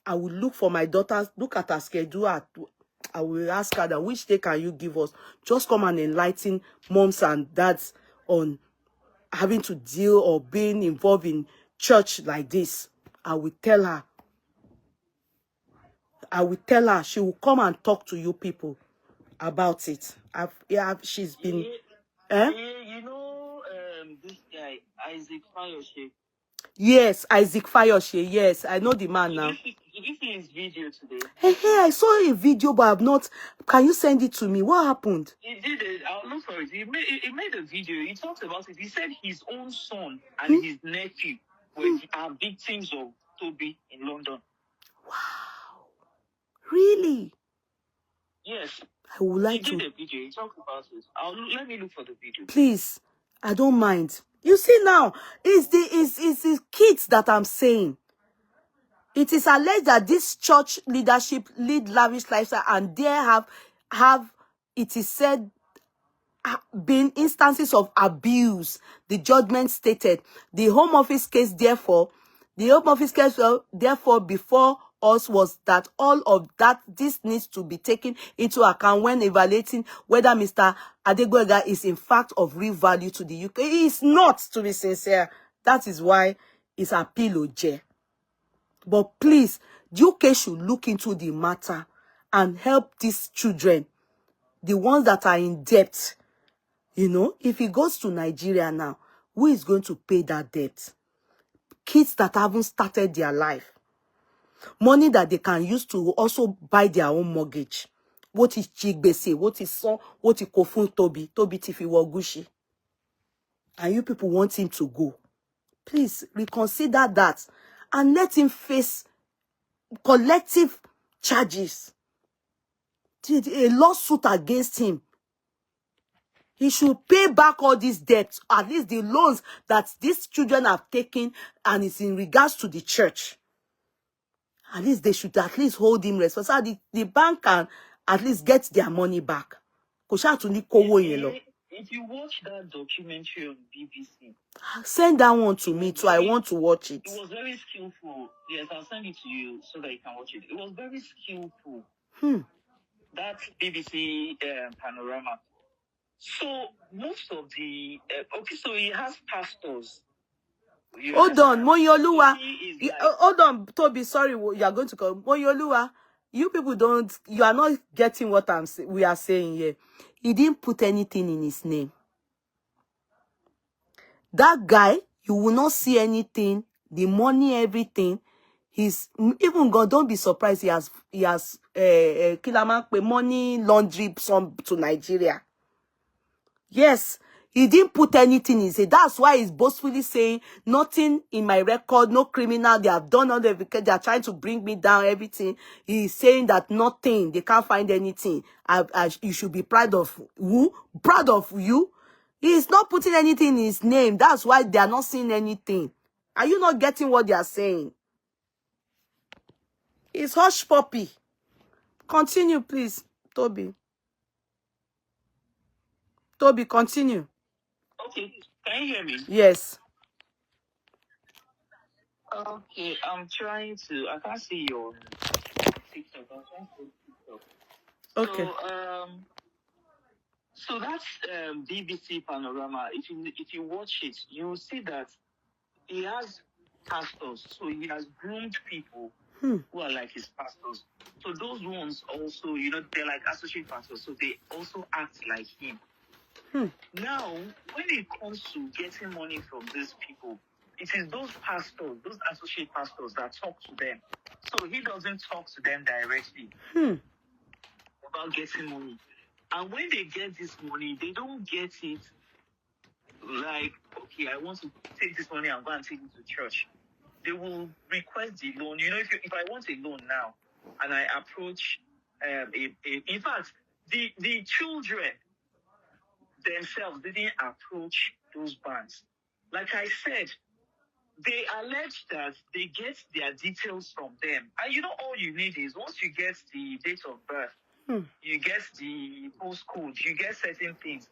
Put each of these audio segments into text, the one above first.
I will look for my daughter, look at her schedule. I will ask her that which day can you give us? Just come and enlighten moms and dads on having to deal or being involved in church like this. I will tell her. She will come and talk to you people about it. She's been... You know, this guy, Isaac Fayoshe. Yes, Isaac Fayoshe. Yes, I know the man now. Did you see his video today? Hey, I saw a video, but I've not... Can you send it to me? What happened? He did it. I'll look for it. He made a video. He talked about it. He said his own son and his nephew are victims of Tobi in London. Wow. Really? Yes. I would like to... He did a video. He talked about it. Let me look for the video. Please. I don't mind. You see now, it's the kids that I'm saying. It is alleged that this church leadership lead lavish lifestyle, and there have it is said been instances of abuse. The judgment stated the Home Office case therefore before us was that all of that this needs to be taken into account when evaluating whether Mr. Adegboyega is in fact of real value to the UK. He is not, to be sincere. That is why it's appeal oje. But please, the UK should look into the matter and help these children, the ones that are in debt. You know, if he goes to Nigeria now, who is going to pay that debt? Kids that haven't started their life. Money that they can use to also buy their own mortgage. What is Chigbese? What is son? What is Kofun Tobi? Tobi Tifi Wagushi? And you people want him to go. Please reconsider that and let him face collective charges. A lawsuit against him. He should pay back all these debts, at least the loans that these children have taken, and it's in regards to the church. At least they should at least hold him responsible. The bank can at least get their money back. If you watch that documentary on BBC, send that one to me too. I want to watch it. It was very skillful. Yes, I'll send it to you so that you can watch it. It was very skillful. That BBC panorama. So most of the so he has pastors. Hold on, Moyoluwa. Hold on, Tobi. Sorry, you are going to call Moyoluwa. You people you are not getting what we are saying here. He didn't put anything in his name. That guy, you will not see anything. The money, everything. He's even God. Don't be surprised. He has money laundry some to Nigeria. Yes, he didn't put anything in. That's why he's boastfully saying nothing in my record, no criminal. They have done all the they are trying to bring me down, everything. He's saying that nothing, they can't find anything. You should be proud of who? Proud of you. He's not putting anything in his name. That's why they are not seeing anything. Are you not getting what they are saying? It's hush puppy. Continue, please, Tobi. Tobi, continue. Okay, can you hear me? Yes. Okay, I'm trying to. I can't see your TikTok. I'm trying to TikTok. Okay. So that's BBC panorama. If you watch it, you will see that he has pastors. So he has groomed people who are like his pastors. So those ones also, they're like associate pastors. So they also act like him. Now, when it comes to getting money from these people, it is those pastors, those associate pastors that talk to them. So he doesn't talk to them directly about getting money. And when they get this money, they don't get it like, okay, I want to take this money and go and take it to church. They will request the loan. If I want a loan now, and I approach, in fact, the children themselves didn't approach those banks. Like I said, they allege that they get their details from them. And all you need is once you get the date of birth, you get the postcode, you get certain things.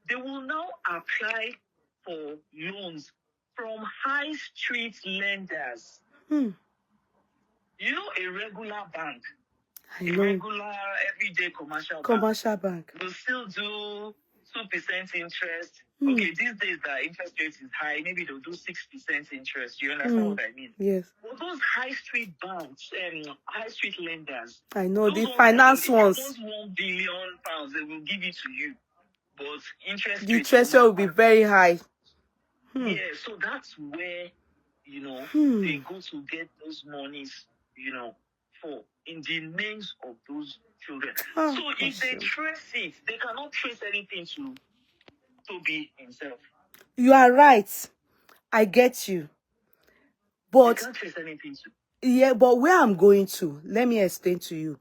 They will now apply for loans from high street lenders. You know, a regular bank, I a know. regular everyday commercial Commercial bank. will still do 2% interest. Okay, these days the interest rate is high. Maybe they'll do 6% interest. You understand what I mean? Yes. But those high street banks and high street lenders, I know those the finance ones. If you want £1 billion, they will give it to you. But interest The rates interest rate will be very high. Yeah, so that's where, you know, they go to get those monies, you know, for in the names of those children. So if they trace it, they cannot trace anything to Tobi himself. You are right. I get you. But they can't trace anything to. Yeah, but where I'm going to, let me explain to you.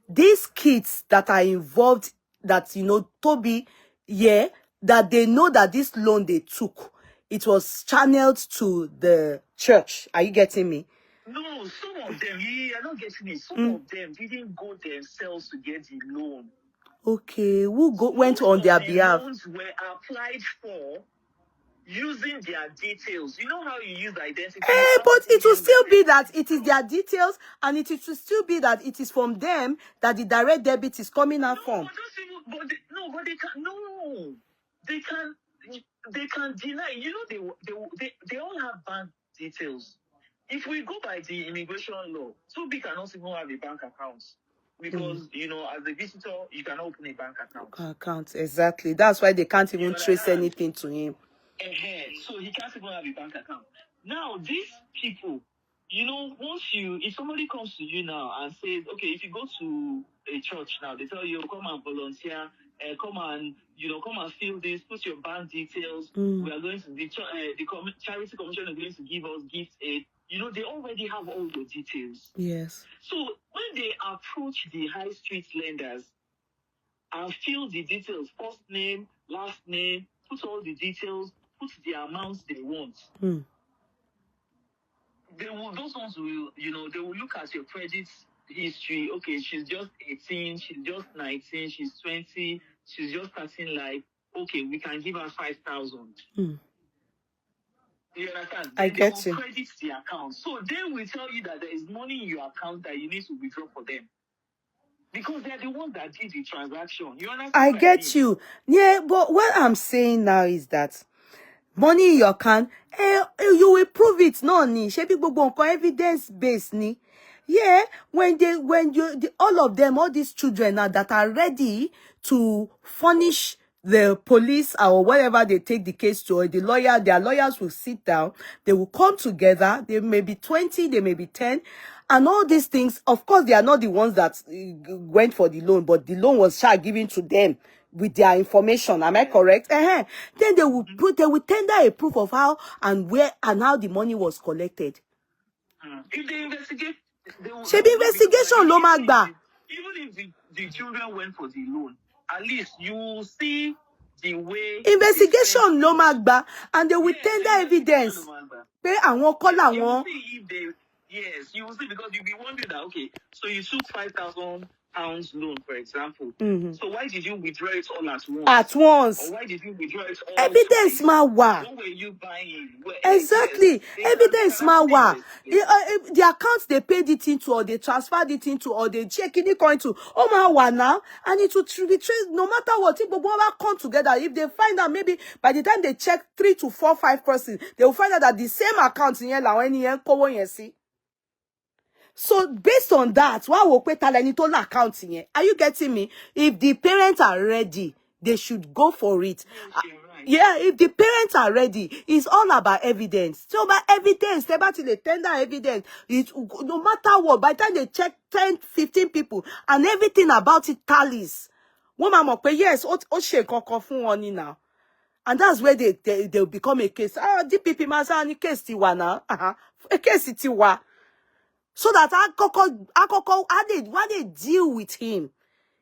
These kids that are involved, that, you know, Tobi, yeah, that they know that this loan they took, it was channeled to the church. Are you getting me? No, some of them, you're not getting me. Some of them didn't go themselves to get the loan. Okay, who went on their behalf? Loans were applied for using their details. You know how you use identity? But it will still be that it is their details, and it will still be that it is from them that the direct debit is coming out from. But they can deny. You know, they all have bank details. If we go by the immigration law, Tobi cannot even have a bank account. Because, you know, as a visitor, you cannot open a bank account. Exactly. That's why they can't even trace anything to him. So he can't even have a bank account. Now, these people, you know, if somebody comes to you now and says, okay, if you go to a church now, they tell you, come and volunteer, come and fill this, put your bank details. We are going to, the charity commission is going to give us gift aid. You know, they already have all the details. Yes. So when they approach the high street lenders and fill the details, first name, last name, put all the details, put the amounts they want. Those ones will, they will look at your credit history. Okay, she's just 18, she's just 19, she's 20, she's just starting life. Okay, we can give her 5,000. You understand? I get you. Credit the account. So they will tell you that there is money in your account that you need to withdraw for them. Because they're the ones that did the transaction. You understand? I get you. Yeah, but what I'm saying now is that money in your account, you will prove it, no ni. Shebi gbogbo nkan evidence based ni. Yeah, all of them, all these children now that are ready to furnish the police or whatever they take the case to, or their lawyers will sit down, they will come together, they may be 20, they may be 10, and all these things, of course, they are not the ones that went for the loan, but the loan was given to them with their information. Am I correct? Then they will tender a proof of how and where and how the money was collected. If they investigate, investigation lo magba. Even if the children went for the loan, at least you will see the way investigation lo magba, and they will tender evidence. Pé àwọn kọ́ làwọn. Yes, you will see, because you'll be wondering that, okay, so you took £5,000 loan, for example. So why did you withdraw it all at once? At once. Or why did you withdraw it all evidence ma wa. What were you buying? Exactly. Evidence ma wa. The accounts they paid it into, or they transferred it into, or they checking it going to, oh ma wa now, and it will be traced no matter what. If both come together, if they find out, maybe by the time they check 3 to 4, 5 persons, they will find out that the same account in here, see. So based on that, why will we tell any total account here? Are you getting me? If the parents are ready, they should go for it. Yeah, if the parents are ready, it's all about evidence. So about evidence, they about to tender evidence. No matter what, by the time they check 10, 15 people, and everything about it tallies. Woman mo pe yes, o she kankan fún wọn ni now. And that's where they'll become a case. DPP masa ni case tiwa now. A case tiwa. So that how they deal with him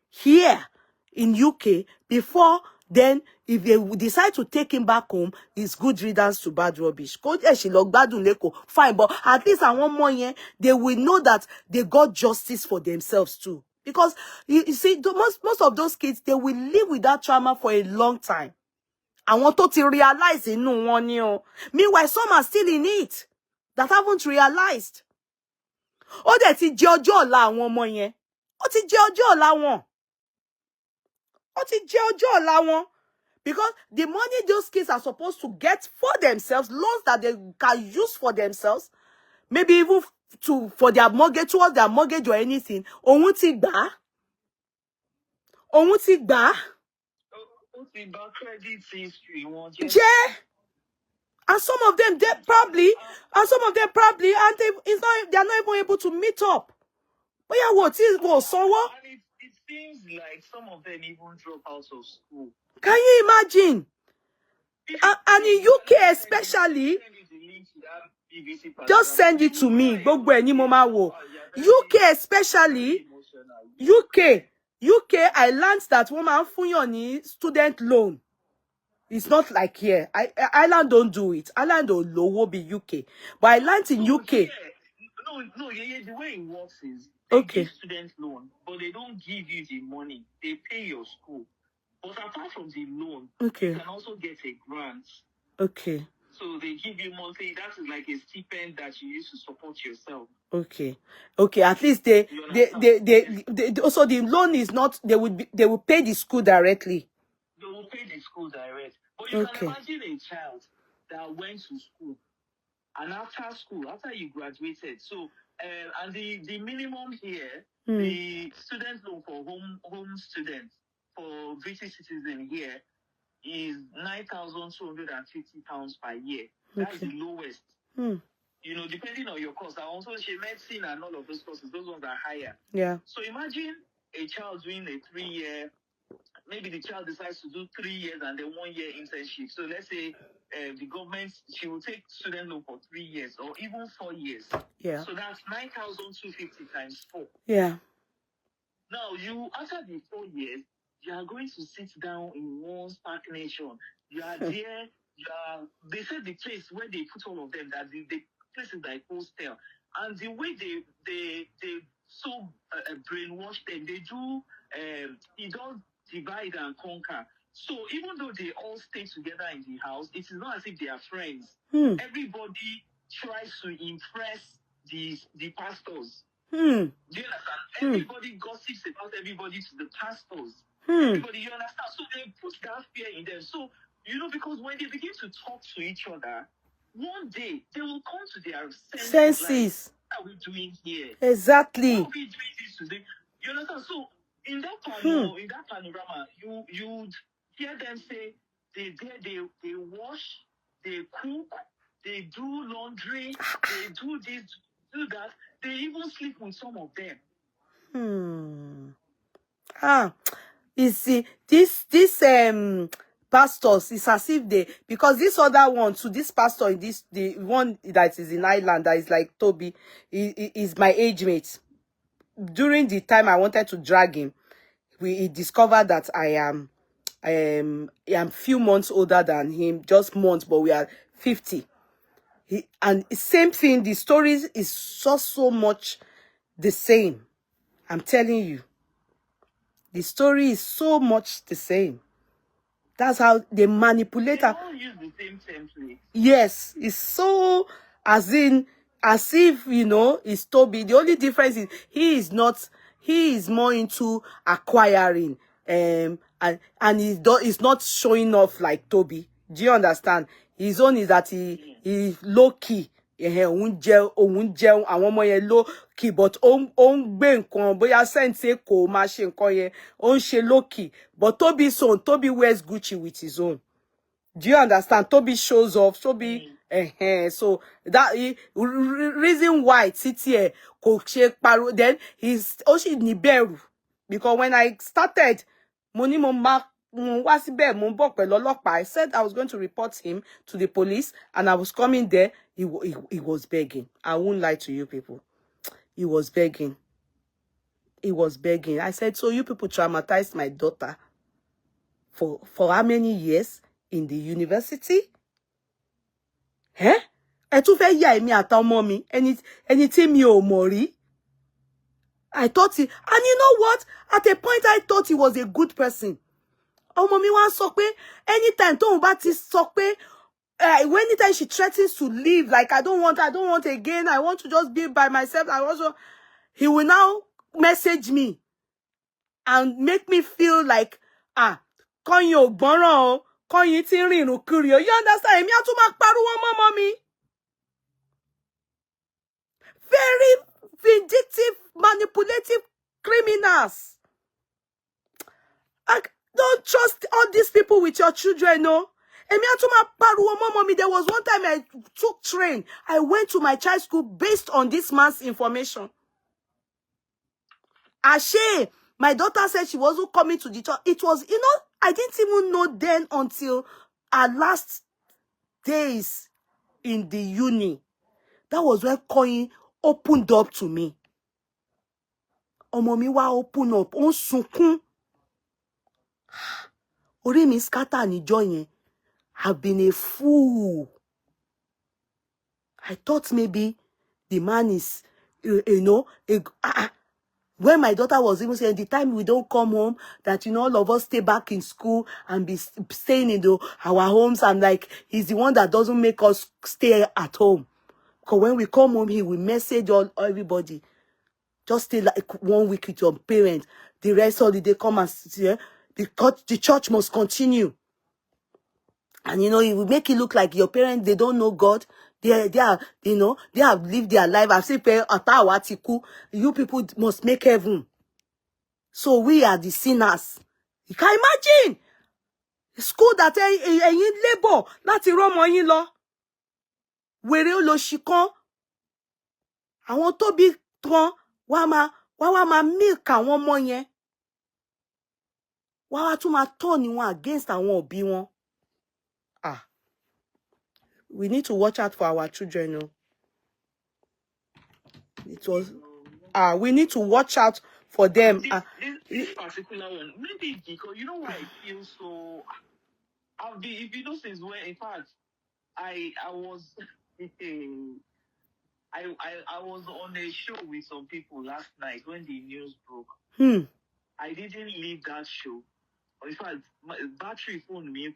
here in UK before then, if they decide to take him back home, it's good riddance to bad rubbish. Fine, but at least I want more, they will know that they got justice for themselves too. Because you see, most of those kids, they will live with that trauma for a long time. I want to realize it. No one. Meanwhile, some are still in it that haven't realized. Ó dẹ̀ ti jẹ ọjọ́ ọ̀la àwọn ọmọ yẹn. Ó ti jẹ ọjọ́ ọ̀la wọn. Ó ti jẹ ọjọ́ ọ̀la wọn. Because the money those kids are supposed to get for themselves, loans that they can use for themselves, maybe even for their mortgage, towards their mortgage or anything, òun ti gbà. Òun ti gbà. Ó ti gba credit history wọn jẹ́. Yeah. And some of them, they probably, and they are not even able to meet up. But yeah, what is what? So what? And it seems like some of them even drop out of school. Can you imagine? And in UK especially, just send it to me. Gbogbo ẹni mo máa wò. UK especially, UK, I learned that woman fún yàn ní student loan. It's not like here. Ireland don't do it. Ireland don't low be UK. But I learned in UK. Yeah. No, Yeye, the way it works is they give student loan, but they don't give you the money. They pay your school. But apart from the loan, you can also get a grant. Okay. So they give you monthly. That is like a stipend that you use to support yourself. Okay. At least they also the loan is not. They will pay the school directly. They will pay the school direct. But you can imagine a child that went to school, and after you graduated, so and the minimum here, the student loan for home students for British citizen here is £9,250 per year. That's the lowest. You know, depending on your course. I also say medicine and all of those courses, those ones are higher. Yeah. So imagine a child doing a 3-year. Maybe the child decides to do 3 years and then 1 year internship. So let's say the government, she will take student loan for 3 years or even 4 years. Yeah. So that's 9,250 times 4. Yeah. Now after the 4 years, you are going to sit down in one stagnation. You are there. They said the place where they put all of them, that the place is like hostel. And the way they so brainwash them, they do, it does divide and conquer. So even though they all stay together in the house, it is not as if they are friends. Everybody tries to impress the pastors. Do you understand? Everybody gossips about everybody to the pastors. Everybody, you understand? So they put that fear in them. So, because when they begin to talk to each other, one day they will come to their senses. Like, what are we doing here? Exactly. What are we doing this today? You understand? So in that panorama, you hear them say they wash, they cook, they do laundry, they do this, do that. They even sleep with some of them. You see, this pastors, it's as if because this other one, to this pastor, the one that is in Ireland, that is like Tobi, is my age mate. During the time I wanted to drag him, he discovered that I am few months older than him, just months, but we are 50. And same thing, the stories is so much the same. I'm telling you. The story is so much the same. That's how they manipulate. They all use the same template. Yes, it's so as if it's Tobi. The only difference is he is more into acquiring and he's not showing off like Tobi. Do you understand? His own is that he low key. Òun jẹun àwọn ọmọ yẹn low key, but ó ń gbé nǹkan bóyá sense kò máa ṣe nǹkan yẹn, ó ń ṣe low key. But Tobi wears Gucci with his own. Do you understand? Tobi shows off. Tobi so that reason why títí kò ṣe pariwo, then he's ó sì ní bẹ̀rù, because when I started mo ní mo máa wá síbẹ̀ mo ń bọ̀ pẹ̀lú ọlọ́pàá. I said I was going to report him to the police and I was coming there. He was begging. I won't lie to you people. He was begging. He was begging. I said, so you people traumatized my daughter for how many years in the university? Ẹ tún fẹ́ yà èmi àtọmọ mi, ẹni tí mi ò mọ̀ rí. I thought and you know what? At a point I thought he was a good person. Ọmọ mi wá sọ pé anytime tóun bá ti sọ pé anytime she threatens to leave, like, I don't want again, I want to just be by myself, he will now message me and make me feel like, Konyo gbọ́ràn, Konyi ti rìnrìn kiri. You understand? Èmi á tún máa pariwo mọ́ mommy. Very vindictive, manipulative criminals. Like, don't trust all these people with your children, no. Èmi á tún máa pariwo mọ́ mommy. There was one time I took train. I went to my child's school based on this man's information. Ashe, my daughter said she wasn't coming to the church. It was, I didn't even know then until our last days in the uni. That was when Koyin opened up to me. Ọmọ mi wá open up. Ó ń sunkún. Orí mi scatter níjọ́ yẹn. I've been a fool. I thought maybe the man is, when my daughter was even saying the time we don't come home, that, all of us stay back in school and be staying in our homes, and like, he's the one that doesn't make us stay at home. Because when we come home, he will message everybody. Just stay like 1 week with your parents. The rest of the day come and see. The church must continue. And, he will make it look like your parents, they don't know God. They are, they have lived their life. I've seen you people must make heaven. So we are the sinners. You can imagine. School that labor, láti rọ́mọ yín lọ. Wèrè olóṣìkan. Àwọn Tobi tán, wá máa milk àwọn ọmọ yẹn. Wá tún máa turn wọn against àwọn òbí wọn. We need to watch out for our children, no. We need to watch out for them. This particular one, maybe because why I feel so. If you know since when, in fact, I was I was on a show with some people last night when the news broke. I didn't leave that show. In fact, my battery phone me.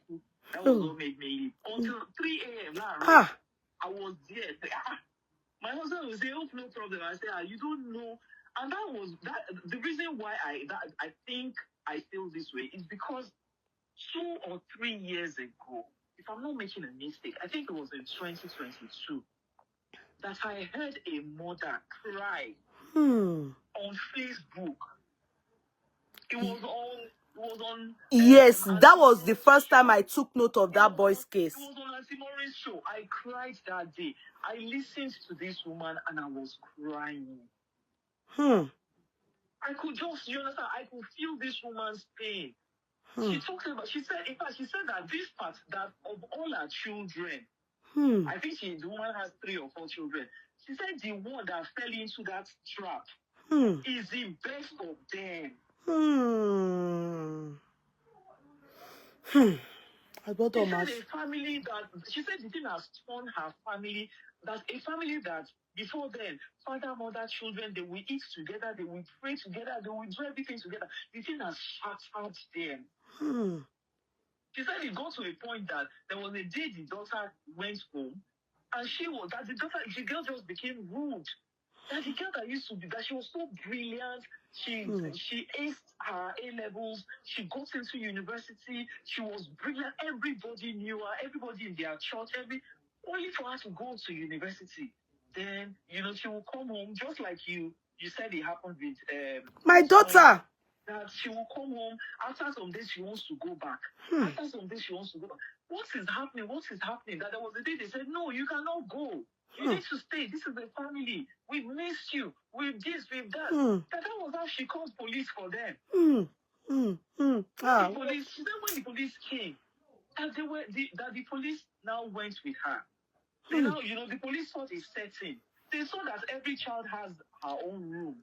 That was what made me leave. Until 3 a.m. I was there. My husband would say, "Oh, no problem." I said, "You don't know." And that was the reason why I think I feel this way is because 2 or 3 years ago, if I'm not making a mistake, I think it was in 2022, that I heard a mother cry on Facebook. It was on. Yes, that was the first time I took note of that boy's case. It was on Antimori's show. I cried that day. I listened to this woman and I was crying. I could just, I could feel this woman's pain. She said that this part, that of all her children, I think the woman has 3 or 4 children. She said the one that fell into that trap is the best of them. She said a family that, she said the thing has torn her family, that a family that before then, father, mother, children, they will eat together, they will pray together, they will do everything together. The thing has shattered them. She said it got to a point that there was a day the daughter went home, and the girl just became rude. That the girl that used to be, that she was so brilliant, she aced her A-levels, she got into university, she was brilliant, everybody knew her, everybody in their church, only for her to go to university. Then, she will come home, just like you said it happened with my daughter. That she will come home, after some days she wants to go back. After some days she wants to go back. What is happening? That there was a day they said, no, you cannot go. You need to stay. This is the family. We've missed you. We've this, we've that. That was how she called police for them. The police, she said when the police came, that the police now went with her. They now, the police thought it's setting. They saw that every child has her own room.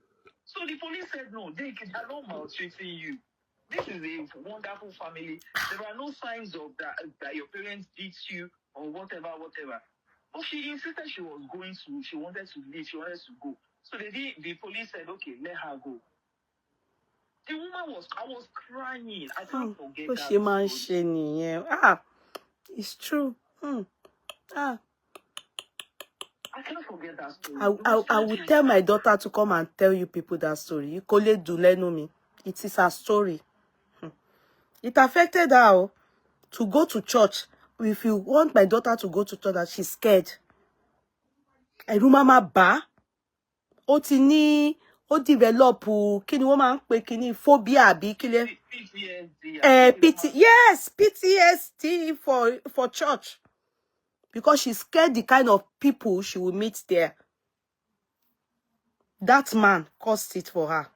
So the police said, no, they are not maltreating you. This is a wonderful family. There are no signs of that your parents beat you or whatever. But she insisted she wanted to leave, she wanted to go. So the police said, okay, let her go. The woman I was crying. I can't forget that. It's true. Ah. I cannot forget that story. I will tell my daughter to come and tell you people that story. You call it Dulenomi. It is her story. It affected her to go to church. If you want my daughter to go to church, that she's scared. Ẹ̀rù mama ba. Ó ti ní, ó develop kíni wọ́n máa ń pè kíni phobia àbí kílẹ̀. PTSD. Yes, PTSD for church. Because she's scared the kind of people she will meet there. That man caused it for her.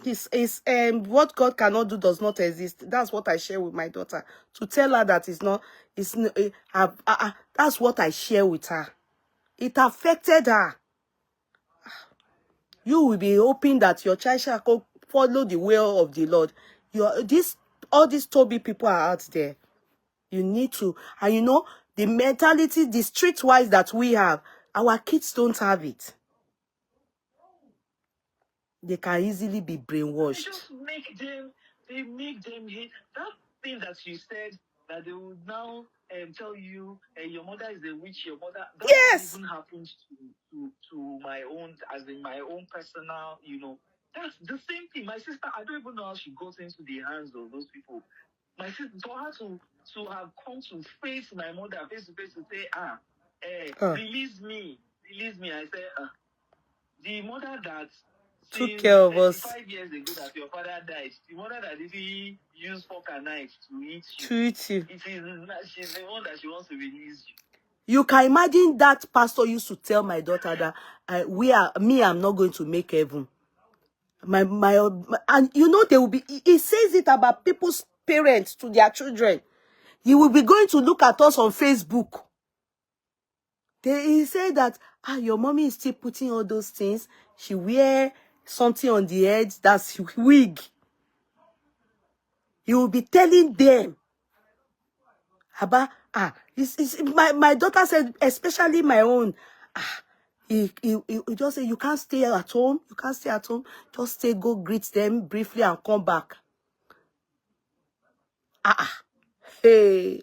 This is what God cannot do does not exist. That's what I share with my daughter. To tell her that that's what I share with her. It affected her. You will be hoping that your child shall follow the way of the Lord. All these Tobi people are out there. You need to, and you know, the mentality, the streetwise that we have, our kids don't have it. They can easily be brainwashed. They make them hate that thing that you said, that they would now tell you your mother is a witch, your mother. That yes, even happens to my own, as in my own personal, you know. That's the same thing. My sister, I don't even know how she got into the hands of those people. My sister, for her to have come to face my mother face to face to say, release me. I said, the mother that took care of us 5 years ago that your father died, the mother that didn't use fork and knife to eat you. She's the one that she wants to release you. You can imagine that pastor used to tell my daughter that I'm not going to make heaven. And you know, they will be, he says it about people's parents to their children. He will be going to look at us on Facebook. He said that, your mommy is still putting all those things. She wear something on the head, that's wig. He will be telling them about, my daughter said, especially my own, he just say, you can't stay at home. You can't stay at home. Just stay, go greet them briefly and come back. Hey.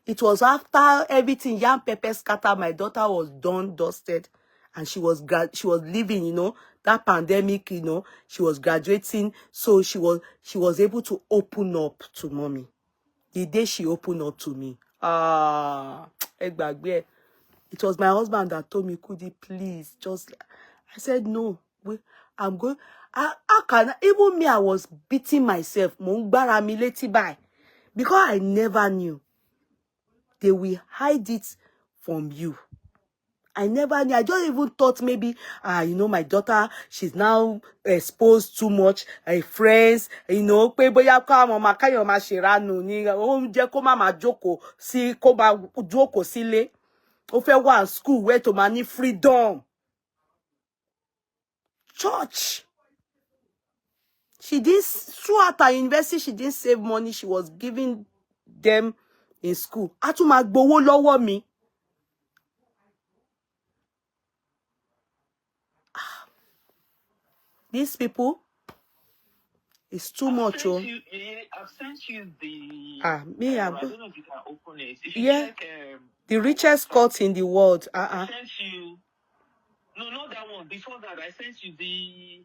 It was after everything, yam pepper scatter, my daughter was done, dusted. And she was living, you know, that pandemic, you know, she was graduating. So she was able to open up to mommy. The day she opened up to me, it was my husband that told me, Kudi, please, I said, no, I'm going, even me, I was beating myself, because I never knew they will hide it from you. I never knew. I just even thought maybe, you know, my daughter, she's now exposed too much. Her friends, you know, pé bóyá ká mama kayo ma ṣèrànù ni, ó jẹ́ kó má jókòó sí, kó má jókòó sílé. Ó fẹ́ wà school where to ma ní freedom. Church. She did, throughout her university, she didn't save money. She was giving them in school. A tún máa gbowó lọ́wọ́ mi. These people, it's too much. I've sent you the. I don't know if you can open it. If you yeah, check, the richest court in the world. I sent you. No, not that one. Before that, I sent you the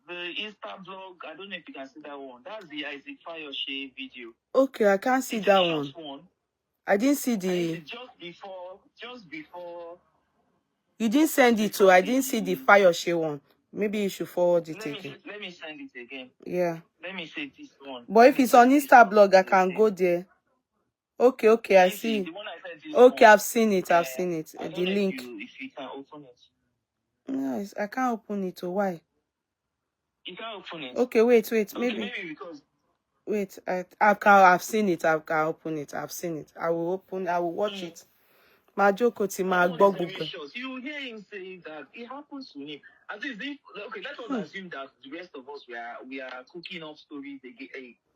Insta blog. I don't know if you can see that one. That's the Isaac Fayoshe video. Okay, I can't see that one. I didn't see the. Just before. You didn't send it to. I didn't see the Fayoshe one. Maybe you should forward it again. Let me send it again. Yeah. Let me say this one. But if it's on Insta blog, I can go there. Okay, I see. The one I said this okay, one. I've seen it. I've seen it. I don't The know link. If you can open it. No, I can't open it. Why? You can't open it. Okay, wait. Okay, maybe because. Wait, I've seen it. I can open it. I've seen it. I will watch it. Majoko ti ma gbọ́ gbogbo. You hear him saying that it happens to him. At least okay, let us assume that the rest of us we are cooking up stories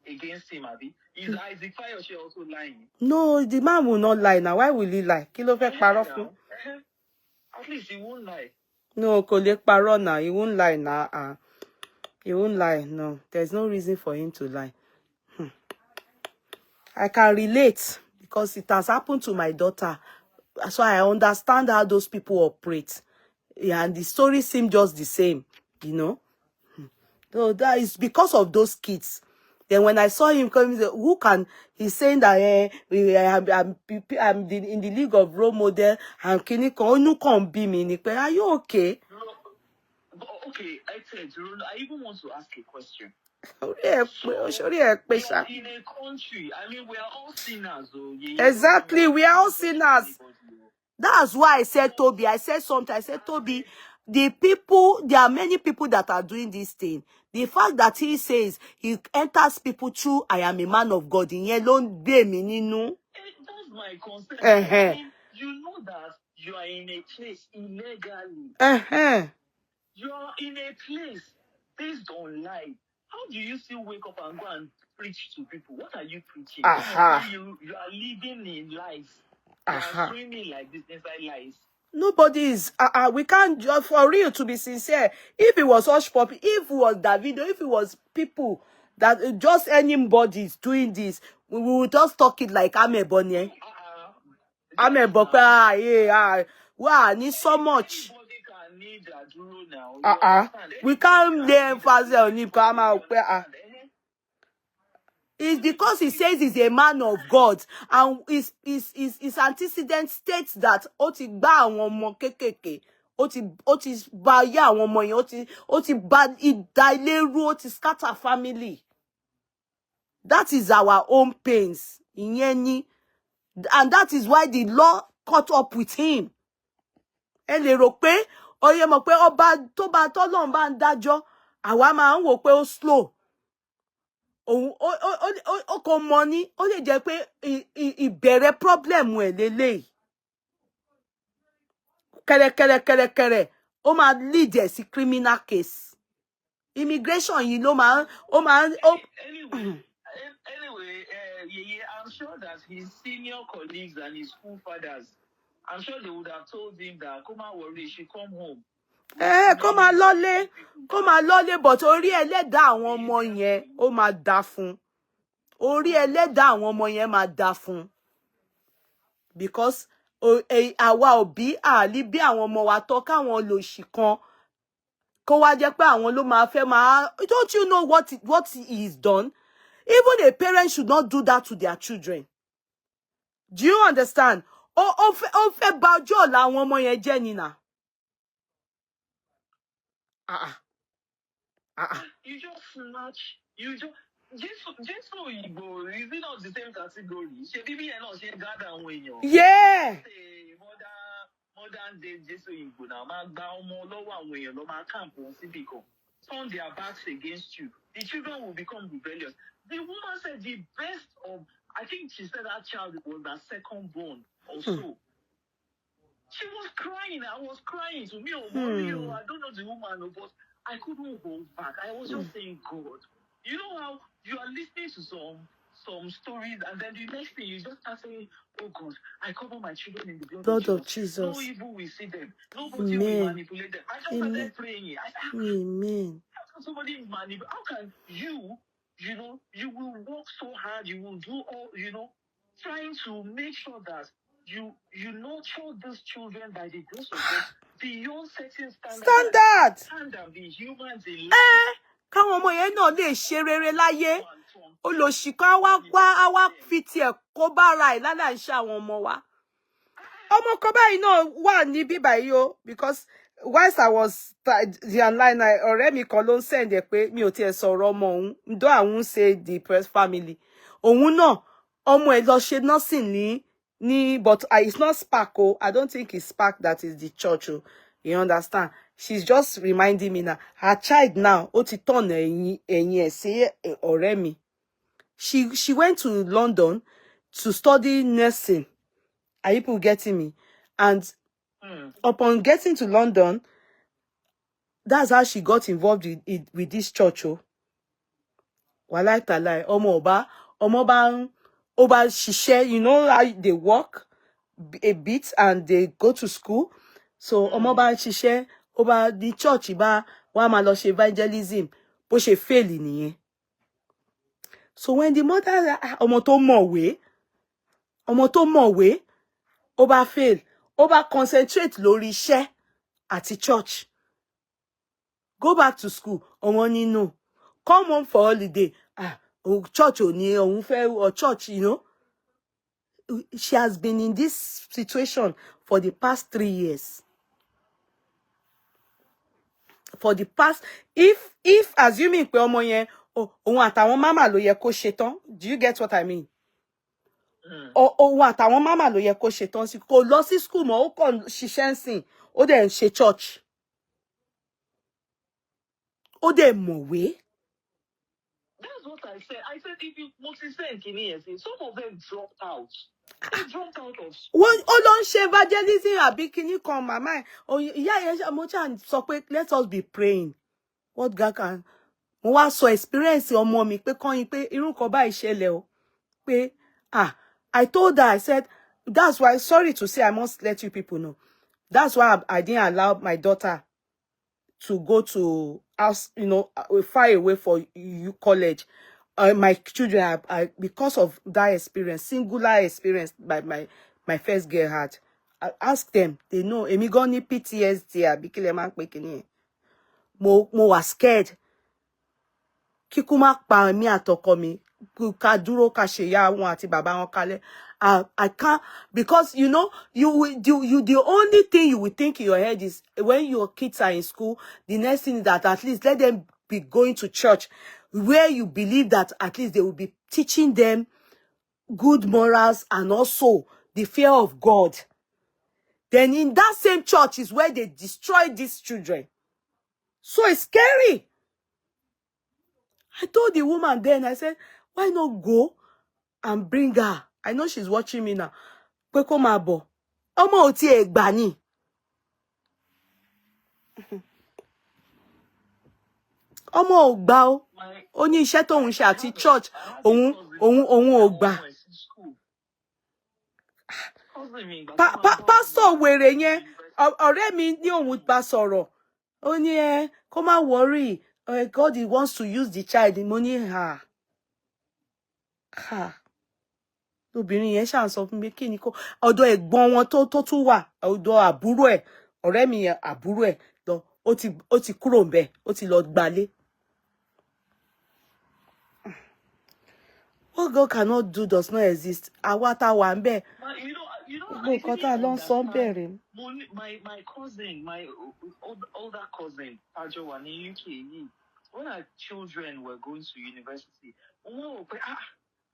against him, Abi. Is Isaac Fayoshe also lying? No, the man will not lie now. Why will he lie? Kí ló fẹ́ parọ́ fún? At least he won't lie. No, kò lè parọ́ now. He won't lie now. He won't lie. No, there's no reason for him to lie. I can relate because it has happened to my daughter. So I understand how those people operate. Yeah, and the story seemed just the same, you know. So that is because of those kids. Then when I saw him coming, he's saying that I'm in the league of role model, and can't be me. Are you okay? Okay, I even want to ask a question. We are in a country, I mean, we are all sinners, though. Exactly, we are all sinners. That's why I said, Tobi, I said something. I said, Tobi, there are many people that are doing this thing. The fact that he says he enters people through, I am a man of God, in yellow, that's my concern. I mean, you know that you are in a place illegally. You are in a place based on life. How do you still wake up and go and preach to people? What are you preaching? You are living in lies. You are swimming like this inside lies. Nobody is, we can't, for real, to be sincere, if it was Hush Puppy, if it was Davido, if it was people, that just anybody is doing this, we will just talk it like I'm a bonnie. I'm a bopper, wow, need so much. We can't lay emphasis on him, come out. It's because he says he's a man of God, and his antecedent states that oti ba àwọn ọmọ kékèké, oti ba ya àwọn ọmọ yẹn, oti ba idaileru, oti scatter family. That is our own pains. And that is why the law caught up with him. Ẹ lè rò pé oye mọ̀ pé ọba tó bá tọ́lọ́run bá ń dájọ́, àwa máa ń wò pé ó slow. O kò mọ̀ ní, ó lè jẹ́ pé ìbẹ̀rẹ̀ problem ẹ̀ lélẹ́yìí. Kẹ̀rẹ̀kẹ̀rẹ̀, ó máa lead ẹ̀ sí criminal case. Immigration yìí ló máa Anyway, Yeye, I'm sure that his senior colleagues and his school fathers, I'm sure they would have told him that, come on, worry, he should come home. Kó máa lọ́lé, but orí ẹlẹ́dàá àwọn ọmọ yẹn ó máa dá fún. Orí ẹlẹ́dàá àwọn ọmọ yẹn máa dá fún. Because àwa òbí àlí bí àwọn ọmọ wa tọ́ káwọn lòṣì kan kó wá jẹ́ pé àwọn ló máa fẹ́ máa. Don't you know what he is done? Even a parent should not do that to their children. Do you understand? Ó fẹ́ bà ọjọ́ ọ̀la àwọn ọmọ yẹn jẹ́ ni nà. You just snatch. You just Igbo, is it not the same category? Yeah. Modern day Jesu Igbo now. Turn their backs against you. The children will become rebellious. The woman said the best of, I think she said that child was her second born or so. She was crying. I was crying to me. I don't know the woman, but I couldn't hold back. I was just saying, God, you know how you are listening to some stories, and then the next thing you just start saying, oh God, I cover my children in the blood of Jesus. No evil will see them. Nobody will manipulate them. I just started praying. Amen. How can somebody manipulate? How can you will work so hard, you will do all, trying to make sure that you nurture these children by the grace of God beyond certain standards. And be humans in life. Káwọn ọmọ yẹn náà lè ṣe rere láyé. Olòṣìkan wá fi tiẹ̀ kó bára ẹ̀ lálẹ́ àìṣe àwọn ọmọ wa. Ọmọ kan báyìí náà wà ní bíbá yìí o, because whilst I was the online, ọ̀rẹ́ mi kan ló ń send ẹ̀ pé mi ò tiẹ̀ sọ̀rọ̀ ọmọ òun, though I won't say the press family. Òun náà, ọmọ ẹ̀ lọ ṣe nursing but it's not Spark. I don't think it's Spark that is the church. You understand? She's just reminding me now. Her child now, ó ti turn ẹ̀yìn ẹ̀ sí ọ̀rẹ́ mi. She went to London to study nursing. Are you people getting me? And upon getting to London, that's how she got involved with this church. Walai talai, ọmọ ọba ṣiṣẹ́, you know how they work a bit and they go to school. So ọmọ bá ṣiṣẹ́, the church wá máa lọ ṣe evangelism, bó ṣe fail nìyẹn. So when the mother, ọmọ tó mọ̀wé, ọmọ tó mọ̀wé, ó bá fail, ó bá concentrate lórí iṣẹ́ àti church. Go back to school, ọmọ ní no. Come home for holiday, church ò ní, òun fẹ́, or church, you know. She has been in this situation for the past 3 years. For the past, if assuming pé ọmọ yẹn, òun àtàwọn mama ló yẹ kó ṣetán, do you get what I mean? Òun àtàwọn mama ló yẹ kó ṣetán sí, kò lọ sí school mọ́, ó kàn ṣiṣẹ́ ńsìn, ó dẹ̀ ń ṣe church. Ó dẹ̀ mọ̀wé. That's what I said. I said if you multi-send some of them dropped out. They dropped out of school. Ó lọ ń ṣe evangelism àbí kíní kan màmá ẹ̀. Ìyá yẹn mo ṣá sọ pé let us be praying. What God can. Mo wá sọ experience ọmọ mi pé kàn yín pé irú nǹkan báyìí ṣẹlẹ̀ o. Pé I told her, I said, that's why, sorry to say, I must let you people know. That's why I didn't allow my daughter to go to house, you know, far away for college. My children, because of that experience, singular experience by my first girl had. I asked them, they know, èmi gan ní PTSD àbí kí lẹ máa ń pè kíní. Mo was scared. Kíkú má pa mí àtọkọ mi. Ká dúró ká ṣe ìyá wọn àti bàbá wọn kalẹ̀. I can't, because you know, the only thing you will think in your head is when your kids are in school, the next thing is that at least let them be going to church, where you believe that at least they will be teaching them good morals and also the fear of God. Then in that same church is where they destroy these children. So it's scary. I told the woman then, I said, why not go and bring her? I know she's watching me now. Pé kó máa bọ̀. Ọmọ ò tiẹ̀ gbà ni. Ọmọ ò gbà o. Ó ní iṣẹ́ tóun ṣe àti church. Òun ò gbà. Pastor wèrè yẹn, ọ̀rẹ́ mi ní òun bá sọ̀rọ̀. Ó ní kó má worry. God he wants to use the child. Mo ní obìnrin yẹn ṣàn sọ fún mi kí ni kó ọ̀dọ̀ ẹ̀gbọ́n wọn tó tún wà, ọ̀dọ̀ àbúrò ẹ̀, ọ̀rẹ́ mi yẹn àbúrò ẹ̀ lọ, ó ti kúrò ńbẹ̀, ó ti lọ gbalé. What God cannot do does not exist. Àwa tá wà ńbẹ̀. Gbogbo nǹkan tá lọ sọ bẹ̀rẹ̀. My cousin, my older cousin, Ajowa ní UK, when our children were going to university,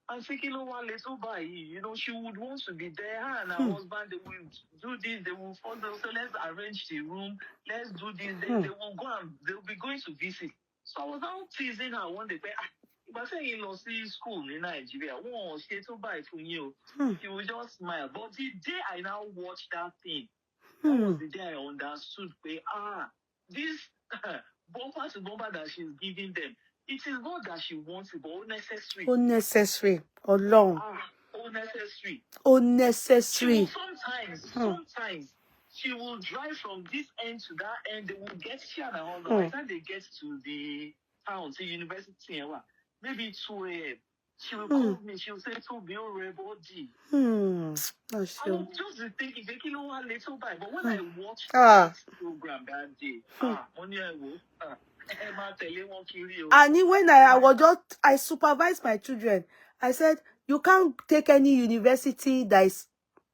I'm thinking, you know, she would want to be there, and her husband, they will do this, they will follow, so let's arrange the room, let's do this, they will go and they'll be going to visit. So I was now teasing her one day, if I say in school in Nigeria, she would just smile. But the day I now watched that thing, that was the day I understood, this bumper to bumper that she's giving them, it is not that she wants it, but unnecessary. Unnecessary. Alone. Unnecessary. Unnecessary. Sometimes she will drive from this end to that end. They will get here and all. By the time they get to the town, to university, maybe 2 a.m. She will call me. She will say, "Tobi, body." Not sure. I will just think if they one little bit. But when I watched this program that day, and when I supervised my children, I said, you can't take any university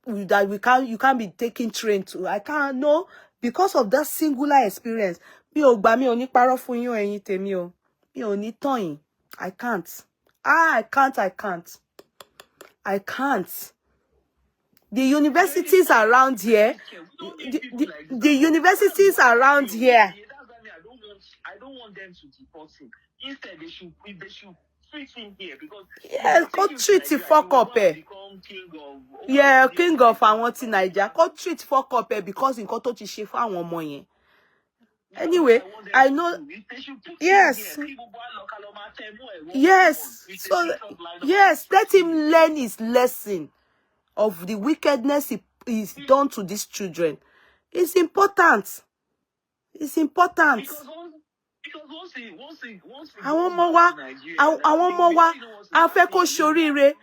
you can't be taking train to. I can't know because of that singular experience. Mi ò gbà, mi ò ní parọ́ fún yín ẹ̀yin tèmi o. Mi ò ní tàn yín. I can't. I can't. The universities around here, the universities around here. I don't want them to deport him. Instead, they should treat him here because go treat the fuck up. King of àwọn ti Naija. Go treat fuck up because nǹkan tó ti ṣe fún àwọn ọmọ yẹn. Anyway, I know. Yes. Yes. So, yes, let him learn his lesson of the wickedness he's done to these children. It's important. It's important. Because once he àwọn ọmọ wa a fẹ́ kó ṣoríire.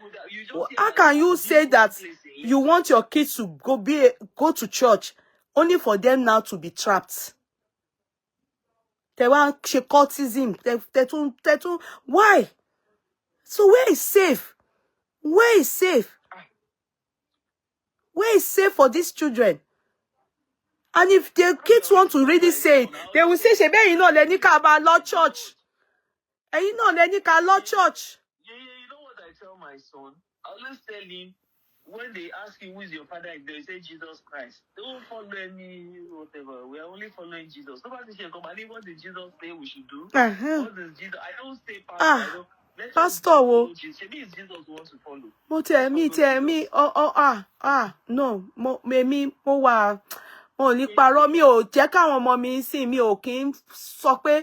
How can you say that you want your kids to go to church only for them now to be trapped? They want cultism. Why? So where is safe? Where is safe? Where is safe for these children? And if the kids want to really say it, they will say, "Shebe, you know, Lenny Kaba Lord Church." And you know, Lenny Kaba Lord Church. Yeah, you know what I tell my son? I always tell him, when they ask you who is your father, they say Jesus Christ. Don't follow any whatever. We are only following Jesus. Nobody should come. I what did Jesus say we should do? What does Jesus? I don't say pastor. I don't. Pastor, wo. Jesus wants to follow. Mo tell me. No. Mo wa. Mo ní parọ́ mi ò jẹ́ káwọn ọmọ mi sìn mi ò kí ń sọ pé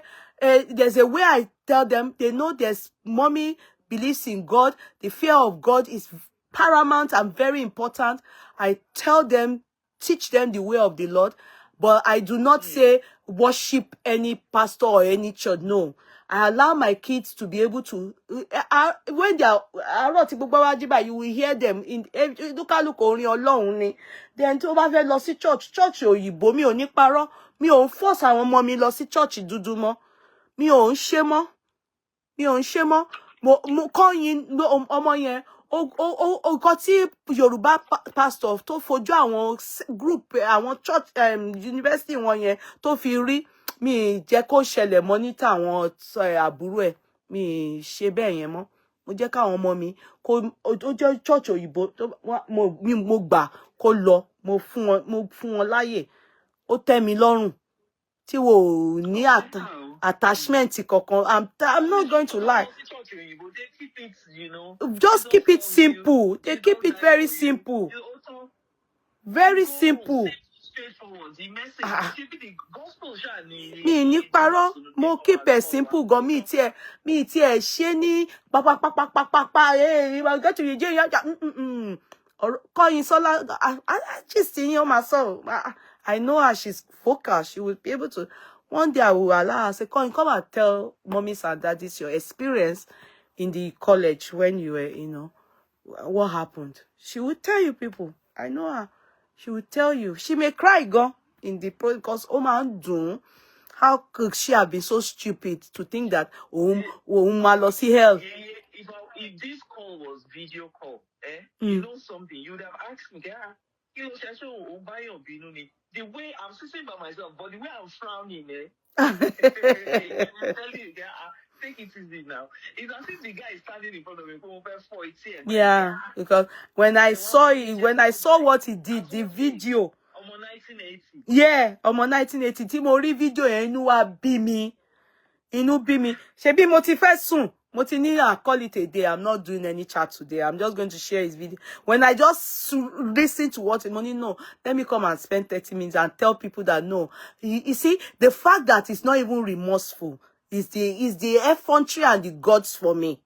there's a way I tell them. They know there's mommy believes in God. The fear of God is paramount and very important. I tell them, teach them the way of the Lord, but I do not say worship any pastor or any church. No, I allow my kids to be able to when they are you will hear them in look orin Ọlọ́run ni. Then tó bá fẹ́ lọ sí church òyìnbó mi ò ní parọ́, mi ò ń force àwọn ọmọ mi lọ sí church dúdú mọ́, mi ò ń ṣe mọ́, mo kọ́ yin ọmọ yẹn o nǹkan tí Yorùbá pastor tó fojú àwọn group àwọn church university wọn yẹn tó fi rí mi jẹ́ kó ṣẹlẹ̀ mọ́ ní tàwọn àbúrò ẹ̀ mi ṣe bẹ́ẹ̀ yẹn mọ́. Mo jẹ́ káwọn ọmọ mi kó ó jẹ́ church òyìnbó mo gbà kó lọ mo fún wọn láyè ó tẹ́ mi lọ́rùn tí wò ní attachment kankan. I'm not going to lie. Just keep it simple. They keep it very simple. Very simple. Mi ní parọ́, mo keep it simple gan mi tiẹ̀ ṣe ní pa get to you calling Sola I just see you myself. I know her, she's focused. She will be able to. One day I will allow her say, come and tell mommies and daddies your experience in the college when you were, what happened. She will tell you people. I know her. She will tell you. She may cry, go in the pro because how could she have been so stupid to think that lost hell? If this call was video call, you know something, you would have asked me, the way I'm sitting by myself, but the way I'm frowning, I'm telling you, take it easy now. It's as if the guy is standing in front of me. Yeah, because when I saw what he did, the video. 1980. Yeah, 1980. Tí mo rí video yẹn inú wa bí mi. Ṣebí mo ti fẹ́ sùn. Mo ti ní call it a day. I'm not doing any chat today. I'm just going to share his video. When I just listen to what money, no, let me come and spend 30 minutes and tell people that no. You see, the fact that it's not even remorseful is the effrontery and the gods for me.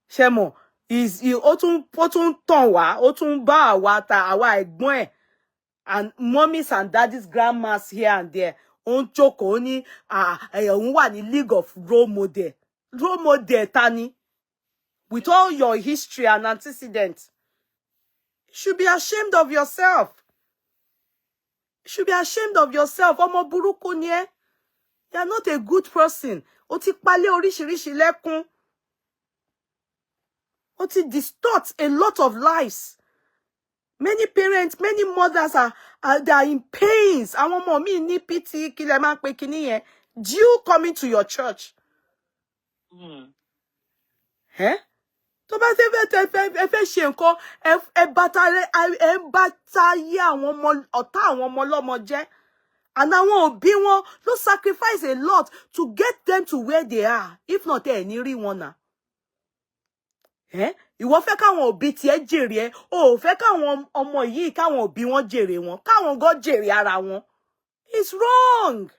Shemo is you otun ton wa, otun ba wa ta awa egbon e and mommies and daddies grandmas here and there. On joko ni òun wà ní league of role model tani with all your history and antecedents. You should be ashamed of yourself. Ọmọ burúkú ni ẹ́. You are not a good person. O ti palẹ̀ oríṣiríṣi lẹ́kún. O ti distort a lot of lives. Many parents, many mothers they are in pains. Àwọn ọmọ mi ní pity kí lẹ máa pè kíní yẹn. Due coming to your church. Tó bá fẹ́ ṣe nǹkan ẹ bàtà yé àwọn ọmọ ọ̀tá àwọn ọmọ ọlọ́mọ jẹ́. And àwọn òbí wọn ló sacrifice a lot to get them to where they are. If not, ẹ ní rí wọn náà. Ìwọ fẹ́ káwọn òbí tiẹ̀ jèrè ẹ, o fẹ́ káwọn ọmọ yìí káwọn òbí wọn jèrè wọn, káwọn gan jèrè ara wọn. It's wrong.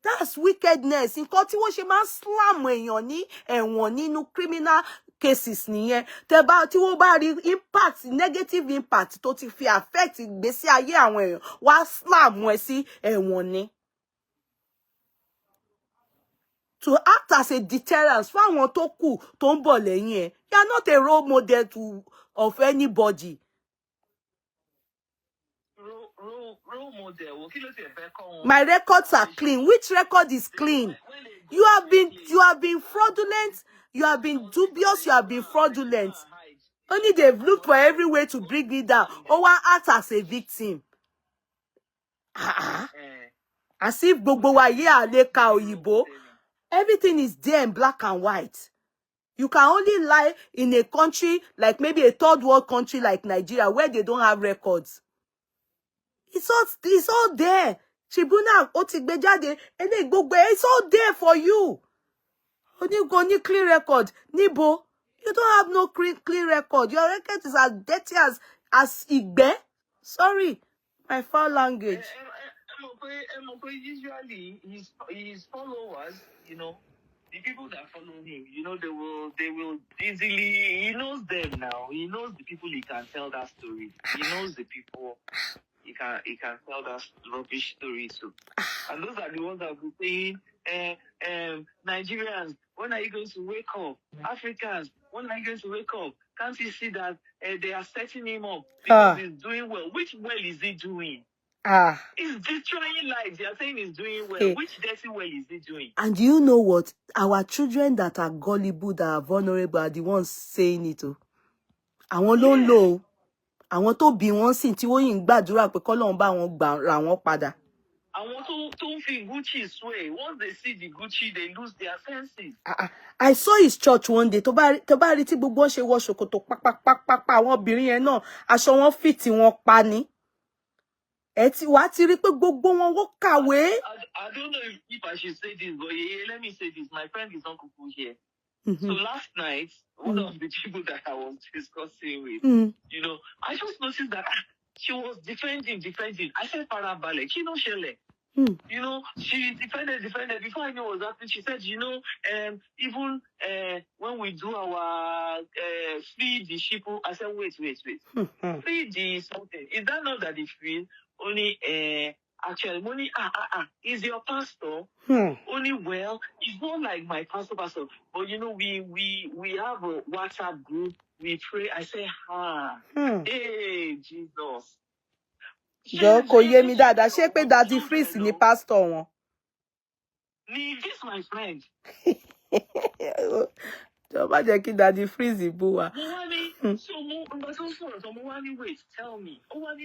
That's wickedness. Nǹkan tí wọ́n ṣe máa slam èèyàn ní ẹ̀wọ̀n nínú criminal cases nìyẹn. Tí wọ́n bá rí impact, negative impact tó ti fi affect ìgbésí ayé àwọn èèyàn, wá slam ẹ sí ẹ̀wọ̀n ni. to act as a deterrence for àwọn tó kù tó ń bọ̀ lẹ́yìn ẹ̀. You are not a role model of anybody. Role model. My records are clean. Which record is clean? You have been fraudulent. You have been dubious. You have been fraudulent. Only they've looked for every way to bring me down. Or one act as a victim. As if gbogbo wa ye aleka oyibo. Everything is there in black and white. You can only lie in a country like maybe a third world country like Nigeria where they don't have records. It's all there. Tribunal, it's all there for you. Only clean record. Nibo, you don't have no clean record. Your record is as dirty as Igbe. Sorry, my foul language. Usually, his followers, you know, the people that follow him, you know, they will easily, he knows them now. He knows the people he can tell that story. He knows the people he can tell that rubbish story to. And those are the ones that will be saying, Nigerians, when are you going to wake up? Africans, when are you going to wake up? Can't you see that they are setting him up because he's doing well? Which well is he doing? He's destroying lives. They are saying he's doing well. Hey. Which dirty well is he doing? And do you know what? Our children that are gullible, that are vulnerable, are the ones saying it. Àwọn ló ń lò. Àwọn tó bí wọn sìn tí wọ́n yìn gbàdúrà pé k'Ọlọ́run bá wọn gbà ra wọn padà. Àwọn tó fi Gucci sway. Once they see the Gucci, they lose their senses. I saw his church one day. Tó bá rí tí gbogbo wọn ṣe wọ ṣòkòtò pápápápá àwọn obìnrin yẹn náà aṣọ wọn fit wọn pa ni. Ẹ ti wá ti rí pé gbogbo wọn wọ́n kàwé. I don't know if I should say this, but let me say this. My friend is Uncle Kuku here. So last night, one of the people that I was discussing with, you know, I just noticed that she was defending. I said, Parabale, Kino Shele. You know, she defended. Before I knew what was happening, she said, you know, even when we do our feed the sheep, I said, wait. Feed the something. Is that not that they feed? Only actually money is your pastor. Only well, it's not like my pastor, but you know, we have a WhatsApp group, we pray. I say, hey Jesus. Jọ kò yé mi dáadáa ṣé pé Daddy Freeze ni pastor wọn. This my friend. Jọ má jẹ́ kí Daddy Freeze bú wa. Wait, tell me.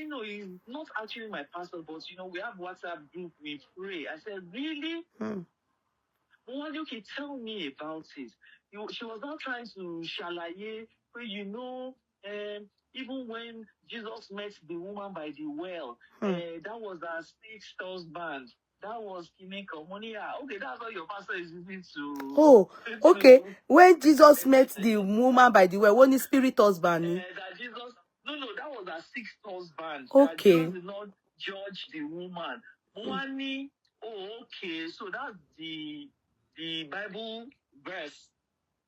No, he's not actually my pastor, but you know, we have WhatsApp group, we pray. I said, really? Okay, tell me about it. She was not trying to shalaye, but you know, even when Jesus met the woman by the well, that was her sixth husband. That was Kineko Monia. Okay, that's what your pastor is using to. Oh, okay. When Jesus met the woman by the well, when spirit husband. That Jesus, no, that was her sixth husband. Okay. That Jesus did not judge the woman. Moani, okay. So that's the Bible verse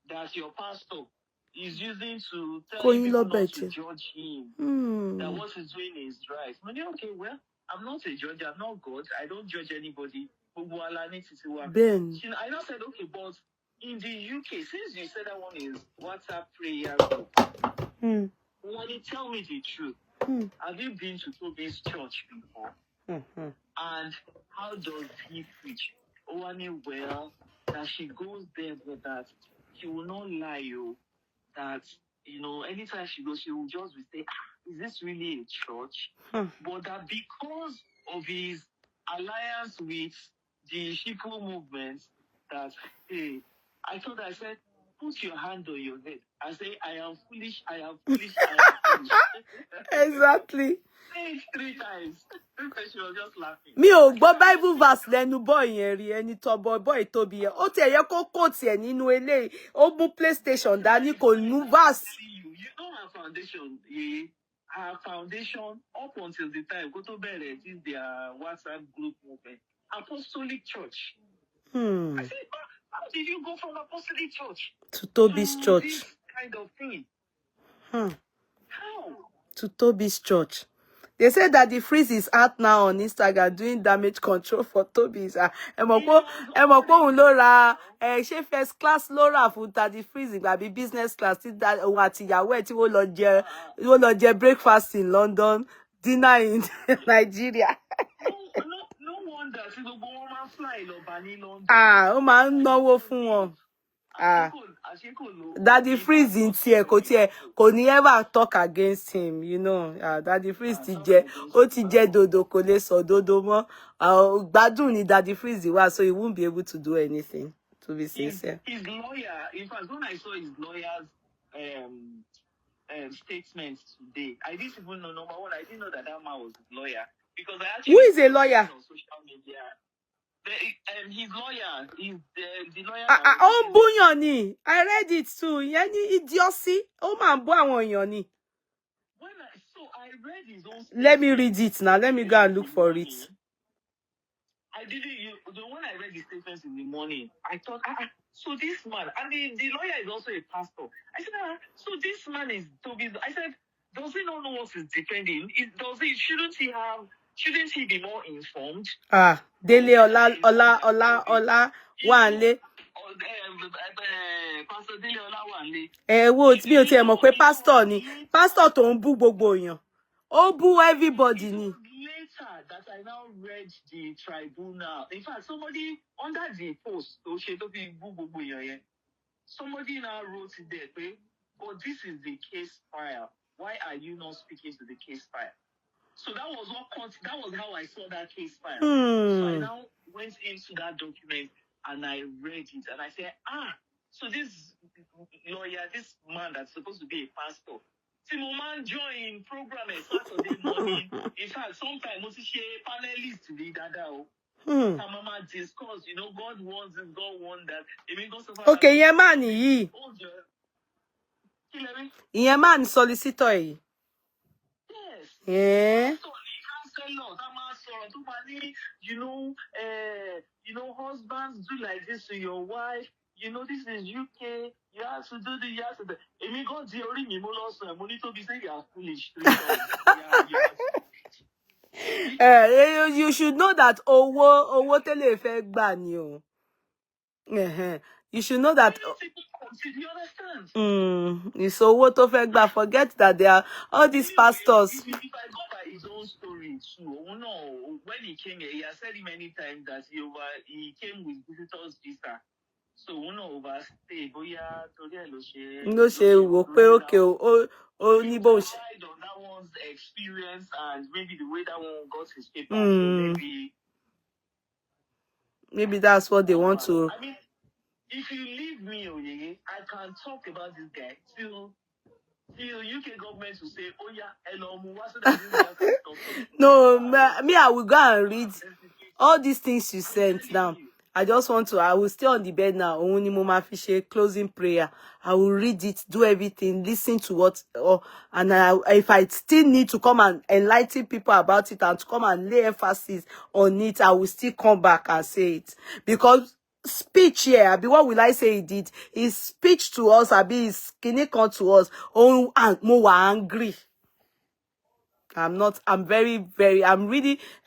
that your pastor is using to tell people not to judge him. That what he's doing is right. Okay, well, I'm not a judge, I'm not God, I don't judge anybody. Ben. I now said, okay, but in the UK, since you said that one is WhatsApp prayer group, tell me the truth. Have you been to Tobi's church before? And how does he preach? Well, that she goes there with that. She will not lie you. That, you know, anytime she goes, she will just say, is this really a church? But that because of his alliance with the Shifu movement, that, hey, I said, put your hand on your head. I say, I am foolish. Exactly. Say it 3 times. She was just laughing. Mi ò gbọ́ Bible verse lẹ́nu boy yẹn rí ẹni tó boy Tobi yẹn. Ó tiẹ̀ yẹ kó quote ẹ̀ nínú eléyìí. Ó mú PlayStation dání kò mú verse. You know her foundation, her foundation up until the time go to bed is their WhatsApp group movement. Apostolic Church. I said, how did you go from Apostolic Church to Tobi's church? This kind of thing. How? To Tobi's church. They said that the freeze is out now on Instagram doing damage control for Tobi. Emoko Lora, she first class Laura for the freeze, be business class. That àti ìyàwó ẹ̀ tí wọ́n lọ jẹ breakfast in London, dinner in Nigeria. No wonder tí gbogbo wọn máa fly lọ bá ní London. Ó máa ń náwó fún wọn. Daddy Freeze in tiẹ̀ kò ní ever talk against him, you know. Daddy Freeze ti jẹ dodo kò lè sọ dodo mọ́. Gbádùn ni Daddy Freeze wà, so he won't be able to do anything, to be sincere. His lawyer, in fact, when I saw his lawyer's statements today, I didn't even know, number one, I didn't know that man was his lawyer, because I actually... Who is a lawyer? On social media. His lawyer is the lawyer. Bunyoni. I read it too. Yani idiocy. Man bo àwọn èèyàn ni. I read his own. Let me read it now. Let me go and look for it. I didn't. When I read the statements in the morning, I thought, so this man, and the lawyer is also a pastor. I said, so this man is Tobi. I said, does he not know what he's defending? Shouldn't he be more informed? Dele Ola Wanle. Pastor Dele Ola Wanle. Wo tí mi ò tiẹ̀ mọ̀ pé pastor ni. Pastor tó ń bú gbogbo èèyàn. Ó bú everybody ni. Later that I now read the tribunal. In fact, somebody under the post, somebody now wrote it there, but this is the case file. Why are you not speaking to the case file? So that was how I saw that case file. So I now went into that document and I read it and I said, so this lawyer, this man that's supposed to be a pastor, Timoman join program on Saturday morning. In fact, sometimes we see panelists read that. Mama discuss, God wants this, God wants that. Okay, yeah, man, yeah, man, solicitor. Yes. Yeah. Husbands do like this to your wife. This is UK. You have to do the. You should know that owo tele fe gba ni o. You should know that. Do you understand? It's owo to fe gba. Forget that there are all these pastors. If I go by his own story too, when he came here, he has said it many times that he came with visitors visa. So overstay. No she wo pe okay o ni bo se. On that one's experience and maybe the way that one got his paper. So maybe that's what they want to. I mean, if you leave me, Yeye, I can talk about this guy till UK government will say, oh yeah, hello, so that this guy No, me, I will go and read all these things you sent now. I just want to, I will stay on the bed now. Only mama fish closing prayer. I will read it, do everything, listen to what, and if I still need to come and enlighten people about it and to come and lay emphasis on it, I will still come back and say it. Because speech here, what will I say he did? His speech to us, his skinny con to us, and more angry. I'm very, very, I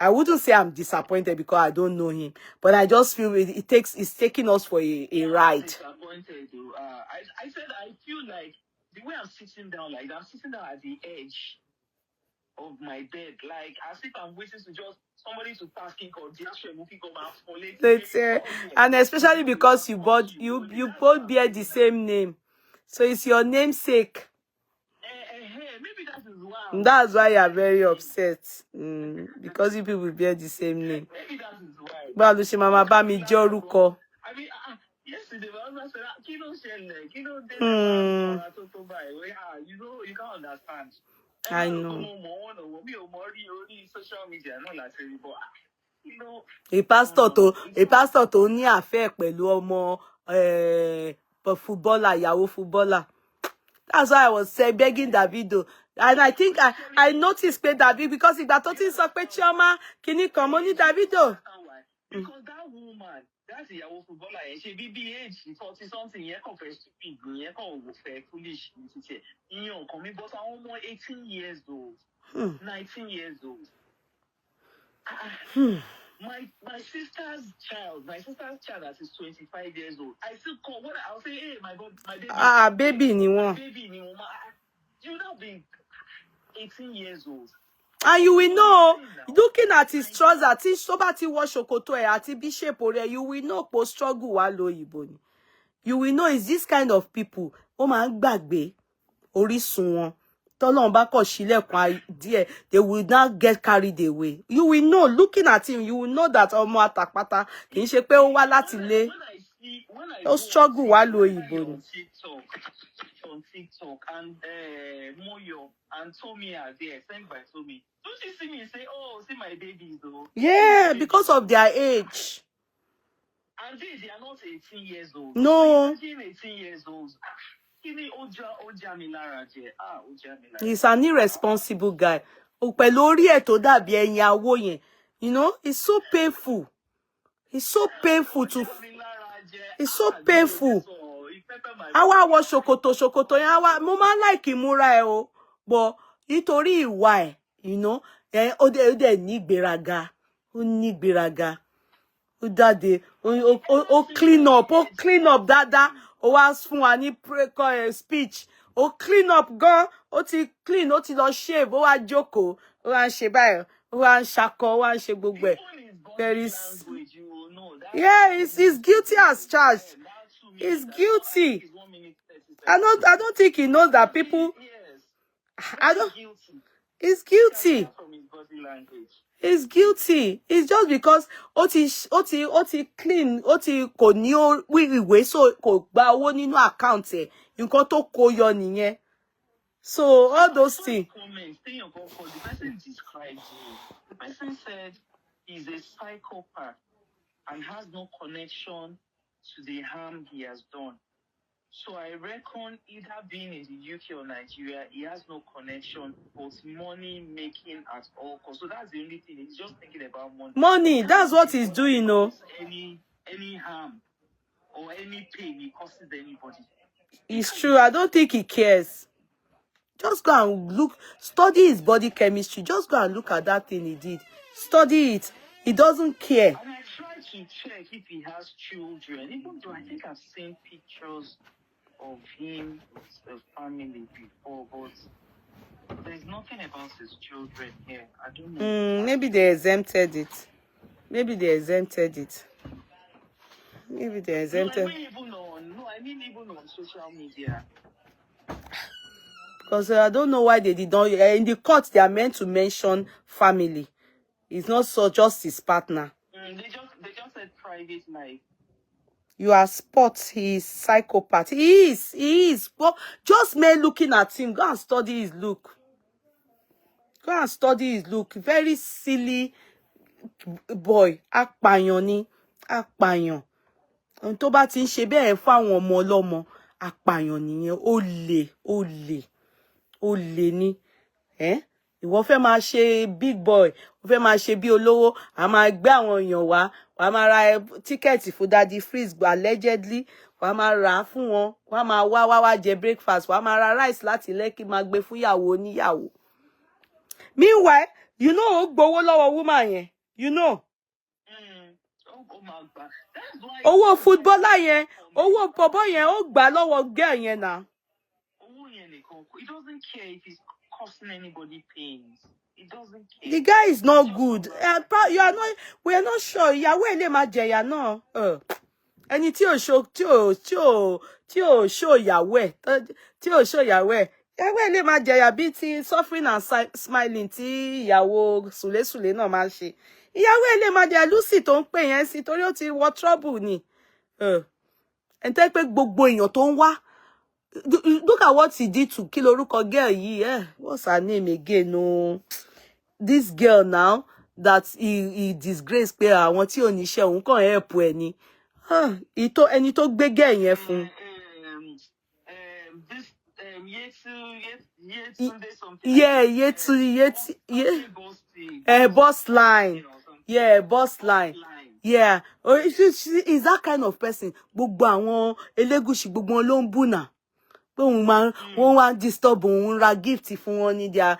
wouldn't say I'm disappointed because I don't know him, but I just feel it's taking us for a ride. Disappointed, I said, I feel like the way I'm sitting down, like I'm sitting down at the edge of my bed, like as if I'm waiting to just somebody to task him or and especially because you both bear the same name, so it's your namesake. Maybe that is why. That's why you are very upset. Because you people bear the same name. Maybe that is why. But Mama ba mi joruko. I mean, yesterday my husband said, you can't understand. I know. A pastor to ní affair pẹ̀lú ọmọ footballer, ìyàwó footballer. That's why I was begging Davido. And I think I noticed David because ìgbà tó tin sọ pé Chioma kini kan mo ní Davido. Because that woman, that's the footballer, she be age 40 something, stupid, foolish. But I'm 18 years old. 19 years old. My sister's child that is 25 years old. I still call when I'll say, hey, my baby. Baby ni one. Baby ni one. You now be 18 years old. And you will know, looking at his trousers, somebody wash ṣòkòtò ẹ̀ àti bishop ore, you will know post struggle wa lóyìnbó ni. You will know is this kind of people. Ó máa ń gbàgbé orísun wọn. Tọ́lọ́run bá kọ̀ sílẹ̀kùn díẹ̀, they will not get carried away. You will know, looking at him, you will know that ọmọ àtàpátá kì í ṣe pé ó wá láti ilé. Ó struggle wá lóyìnbó ni. On TikTok and Moyo and Tomi are there, sent by Tomi. Don't you see me say, oh, see my babies though? Yeah, because of their age. And they are not 18 years old. No. 18 years old. He's an irresponsible guy. Pẹ̀lú orí ẹ̀ tó dàbí ẹyin awó yẹn. You know, it's so painful. It's so painful to... It's so painful. Àwa wọ ṣòkòtò yẹn àwa mo máa like ìmúra ẹ̀ o. But nítorí ìwà ẹ̀, you know, ó dẹ̀ ní ìgbéraga. Ó ní ìgbéraga. Ó jáde, ó clean up dáadáa. Ó wá fún wa ní speech. Ó clean up gan. Ó ti clean, ó ti lọ shave, ó wá jókòó, ó wá ṣe báyìí, ó wá ṣakọ, ó wá ṣe gbogbo ẹ̀. There is... Yeah, he's guilty as charged. He's guilty. I don't think he knows that people... He's guilty. He's guilty. It's just because ó ti clean, kò ní ìwé so kò gba owó nínú account ẹ̀. Nǹkan tó kó yọ nìyẹn. So all those things. The person described him. The person said he's a psychopath and has no connection to the harm he has done. So I reckon either being in the UK or Nigeria, he has no connection, but money making at all costs. So that's the only thing. He's just thinking about money. Money, that's what he's doing, no? Any harm or any pain he causes anybody. It's true. I don't think he cares. Just go and look, study his body chemistry. Just go and look at that thing he did. Study it. He doesn't care. And I tried to check if he has children, even though I think I've seen pictures of him with a family before, but there's nothing about his children here. I don't know. Maybe they exempted it. Maybe they exempted it. Maybe they exempted. I mean even on social media. Because I don't know why they did not. In the court, they are meant to mention family. It's not so just his partner. They just said private life. You are spot. He is psychopath. He is. Well, just men looking at him. Go and study his look. Go and study his look. Very silly boy. Apàyàn ni. Apàyàn. Tó bá ti ń ṣe bẹ́ẹ̀ fún àwọn ọmọ ọlọ́mọ. Apàyàn nìyẹn. Olè ni. Ìwọ fẹ́ máa ṣe big boy, ó fẹ́ máa ṣe bí olówó, a máa gbé àwọn èèyàn wá, wá máa ra tíkẹ́ẹ̀tì fún Daddy Freeze allegedly, wá máa rà fún wọn, wá máa wá jẹ breakfast, wá máa ra rice láti Lẹ́kì máa gbé fún ìyàwó oníyàwó. Meanwhile, you know ó gbowó lọ́wọ́ woman yẹn, you know. Owó footballer yẹn, owó bọ̀bọ́ yẹn ó gbà lọ́wọ́ girl yẹn náà. He doesn't care if he's causing anybody pains. He doesn't care. The guy is not good. We are not sure. Ìyàwó ẹ̀ lè máa jẹ̀yà náà. Ẹni tí ò show ìyàwó ẹ̀. Ìyàwó ẹ̀ lè máa jẹ̀yà bí ti suffering and smiling tí ìyàwó sùlésùlé náà máa ṣe. Ìyàwó ẹ̀ lè máa jẹ̀yà Lucy tó ń pè yẹn sí torí ó ti wọ trouble ni. Ẹ̀ tẹ́ pé gbogbo èèyàn tó ń wá. Look at what he did to kí lorúkọ girl yìí. What's her name again? No, this girl now that he disgrace pé àwọn tí ò ní iṣẹ́ òun kàn help ẹ ni. Ẹni tó gbé girl yẹn fún. Boss line. Yeah, boss line. Yeah, is that kind of person. Gbogbo àwọn Elégùṣì gbogbo wọn ló ń bú náà. pé òun máa wọ́n wá disturb òun ra gift fún wọn ní dia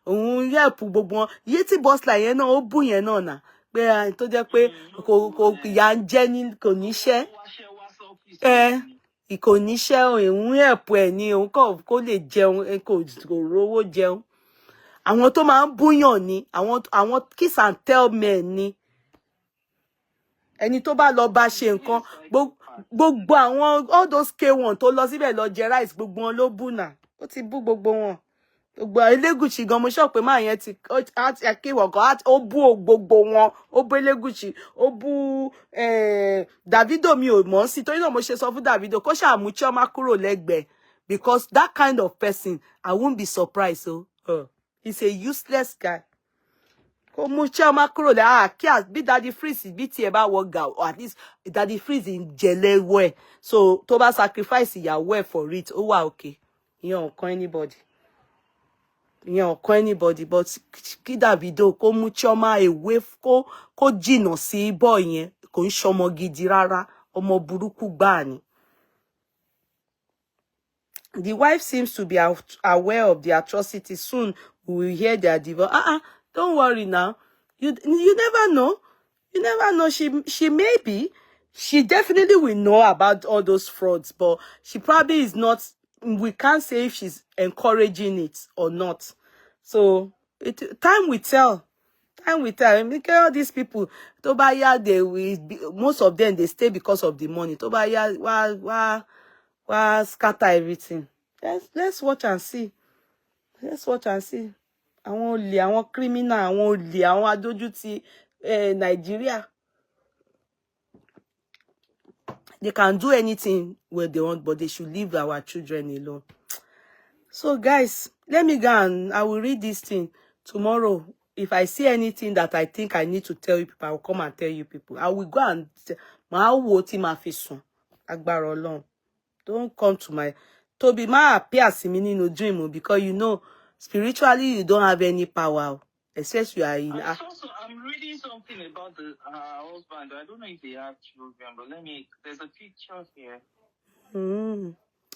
òun help gbogbo wọn iye tí bọ́sìlà yẹn náà ó bù yẹn náà nà pé tó jẹ́ pé kò ìyà ń jẹ ní kò níṣẹ́ kò níṣẹ́ òun help ẹ̀ ní òun kò lè jẹun kò rówó jẹun àwọn tó máa ń búyàn ní àwọn kiss and tell men ní ẹni tó bá lọ bá ṣe nǹkan gbogbo àwọn all those K1 tó lọ síbẹ̀ lọ jẹ rice gbogbo wọn ló bú nà ó ti bú gbogbo wọn gbogbo Elégùṣì gan mo sọ pé máa yẹn ti kéwọ̀ gan ó bú gbogbo wọn ó bú Elégùṣì ó bú Davido mi ò mọ̀ sí torí náà mo ṣe sọ fún Davido kó ṣàmú Chioma kúrò lẹ́gbẹ̀ẹ́ because that kind of person I won't be surprised he's a useless guy. Kó mú Chioma kúrò lẹ́ kí bí Daddy Freeze bí tiẹ̀ bá wọ gà or at least Daddy Freeze ń jẹlẹ́wọ́ ẹ̀ so tó bá sacrifice ìyàwó ẹ̀ for it ó wà okay ìyẹn ò kan anybody but kí Davido kó mú Chioma away kó jìnnà sí boy yẹn kò ń ṣọmọ gidi rárá ọmọ burúkú gbáà ni. The wife seems to be aware of the atrocity. Soon we will hear their divorce. Don't worry now. You never know. You never know. She definitely will know about all those frauds, but she probably is not. We can't say if she's encouraging it or not. So time will tell. Time will tell. Look at all these people. Tobaya, most of them they stay because of the money. Tobaya, scatter everything. Let's watch and see. Let's watch and see. Àwọn olè, àwọn criminal, àwọn olè, àwọn adójútì Nigeria. They can do anything where they want, but they should leave our children alone. So guys, let me go and I will read this thing tomorrow. If I see anything that I think I need to tell you people, I will come and tell you people. I will go and Agbára Ọlọ́run. Don't come to my Tobi ma appear me no dream because spiritually you don't have any power. Except you are in. I'm reading something about her husband. I don't know if they have children, but there's a picture here.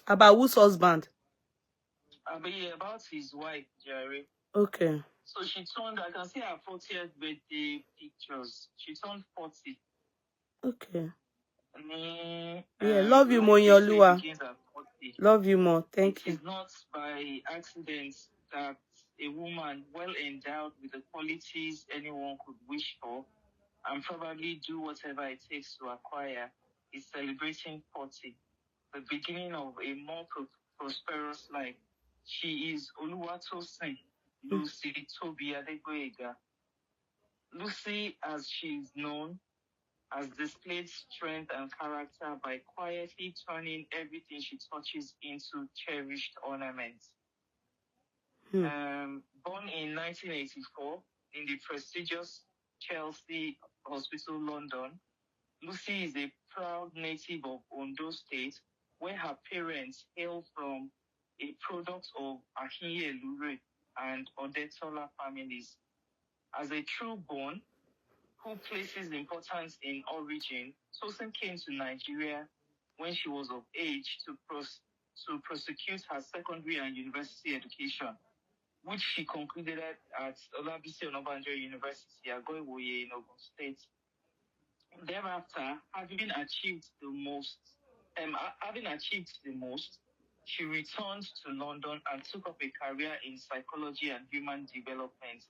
About whose husband? About his wife, Jerry. Okay. So I can see her 40th birthday pictures. She turned 40. Okay. Love you more, Yolua. Love you more. Thank you. It's not by accident that a woman well endowed with the qualities anyone could wish for and probably do whatever it takes to acquire is celebrating 40, the beginning of a more prosperous life. She is Oluwatosin Lucy Tobi Adegboyega. Lucy, as she is known, has displayed strength and character by quietly turning everything she touches into cherished ornaments. Born in 1984 in the prestigious Chelsea Hospital, London, Lucy is a proud native of Ondo State, where her parents hail from a product of Yeye and Odetola families. As a true born, who places importance in origin, Tosin came to Nigeria when she was of age to prosecute her secondary and university education, which she concluded at Olabisi Onabanjo University, Yeye in Ogun State. Thereafter, having achieved the most, she returned to London and took up a career in psychology and human development.